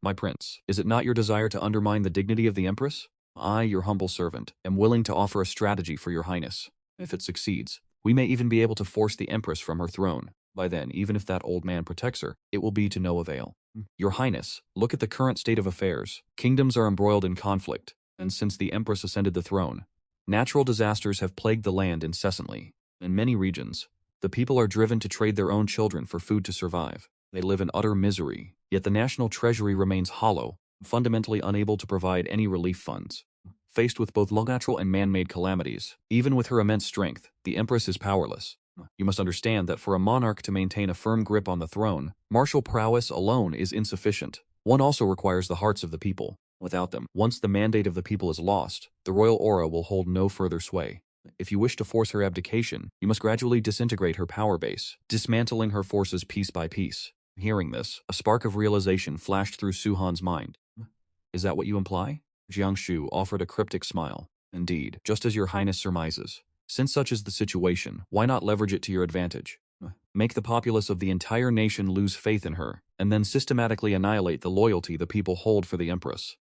"My prince, is it not your desire to undermine the dignity of the Empress? I, your humble servant, am willing to offer a strategy for your highness. If it succeeds, we may even be able to force the Empress from her throne. By then, even if that old man protects her, it will be to no avail. Your Highness, look at the current state of affairs. Kingdoms are embroiled in conflict, and since the Empress ascended the throne, natural disasters have plagued the land incessantly. In many regions, the people are driven to trade their own children for food to survive. They live in utter misery, yet the national treasury remains hollow, fundamentally unable to provide any relief funds. Faced with both natural and man-made calamities, even with her immense strength, the Empress is powerless. You must understand that for a monarch to maintain a firm grip on the throne, martial prowess alone is insufficient. One also requires the hearts of the people. Without them, once the mandate of the people is lost, the royal aura will hold no further sway. If you wish to force her abdication, you must gradually disintegrate her power base, dismantling her forces piece by piece." Hearing this, a spark of realization flashed through Suhan's mind. "Is that what you imply?" Jiang Shu offered a cryptic smile. "Indeed, just as your highness surmises. Since such is the situation, why not leverage it to your advantage? Make the populace of the entire nation lose faith in her, and then systematically annihilate the loyalty the people hold for the Empress.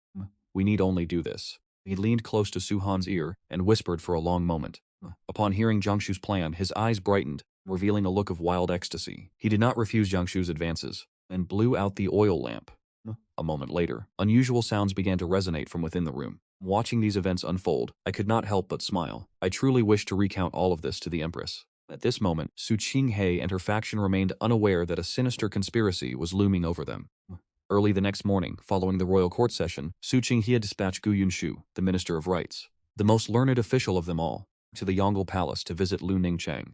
We need only do this." He leaned close to Suhan's ear and whispered for a long moment. Upon hearing Jiang Shu's plan, his eyes brightened, revealing a look of wild ecstasy. He did not refuse Jiang Shu's advances, and blew out the oil lamp. A moment later, unusual sounds began to resonate from within the room. Watching these events unfold, I could not help but smile. I truly wished to recount all of this to the Empress. At this moment, Su Qinghe and her faction remained unaware that a sinister conspiracy was looming over them. Early the next morning, following the royal court session, Su Qinghe dispatched Gu Yunshu, the Minister of Rights, the most learned official of them all, to the Yongle Palace to visit Lu Ningchang.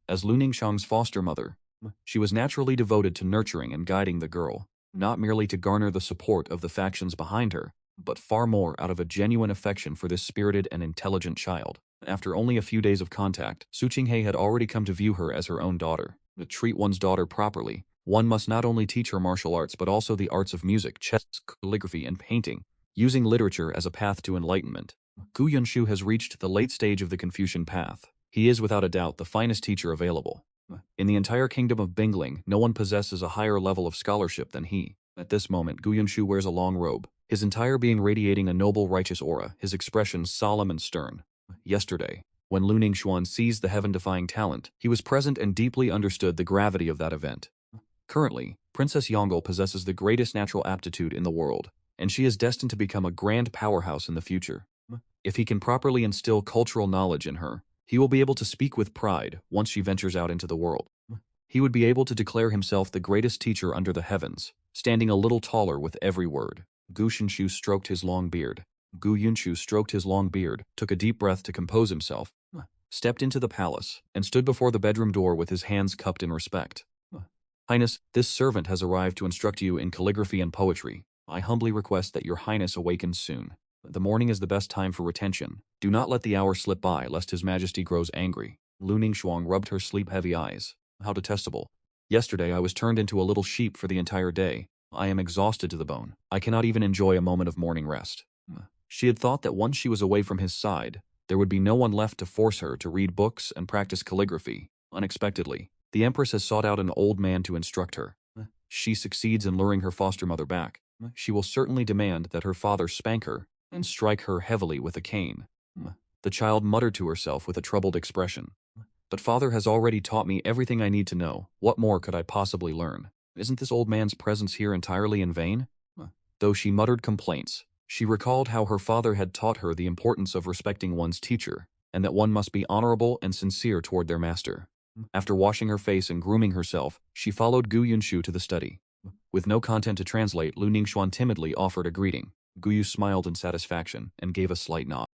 As Lu Ningchang's foster mother, she was naturally devoted to nurturing and guiding the girl, not merely to garner the support of the factions behind her, but far more out of a genuine affection for this spirited and intelligent child. After only a few days of contact, Su Qinghe had already come to view her as her own daughter. To treat one's daughter properly, one must not only teach her martial arts but also the arts of music, chess, calligraphy, and painting, using literature as a path to enlightenment. Gu Yunshu has reached the late stage of the Confucian path. He is without a doubt the finest teacher available. In the entire kingdom of Bingling, no one possesses a higher level of scholarship than he. At this moment, Gu Yunshu wears a long robe, his entire being radiating a noble, righteous aura, his expression solemn and stern. Yesterday, when Lu Ningxuan seized the heaven-defying talent, he was present and deeply understood the gravity of that event. Currently, Princess Yongle possesses the greatest natural aptitude in the world, and she is destined to become a grand powerhouse in the future. If he can properly instill cultural knowledge in her, he will be able to speak with pride once she ventures out into the world. He would be able to declare himself the greatest teacher under the heavens, standing a little taller with every word. Gu Yunshu stroked his long beard. Took a deep breath to compose himself, stepped into the palace, and stood before the bedroom door with his hands cupped in respect. "Highness, this servant has arrived to instruct you in calligraphy and poetry. I humbly request that your Highness awakens soon. The morning is the best time for retention. Do not let the hour slip by lest His Majesty grows angry." Lu Ningxuang rubbed her sleep-heavy eyes. How detestable. Yesterday I was turned into a little sheep for the entire day. I am exhausted to the bone. I cannot even enjoy a moment of morning rest. She had thought that once she was away from his side, there would be no one left to force her to read books and practice calligraphy. Unexpectedly, the Empress has sought out an old man to instruct her. She succeeds in luring her foster mother back. She will certainly demand that her father spank her and strike her heavily with a cane. The child muttered to herself with a troubled expression. But father has already taught me everything I need to know. What more could I possibly learn? Isn't this old man's presence here entirely in vain? Though she muttered complaints, she recalled how her father had taught her the importance of respecting one's teacher, and that one must be honorable and sincere toward their master. After washing her face and grooming herself, she followed Gu Yunshu to the study. With no content to translate, Lu Ningxuan timidly offered a greeting. Gu Yu smiled in satisfaction and gave a slight nod.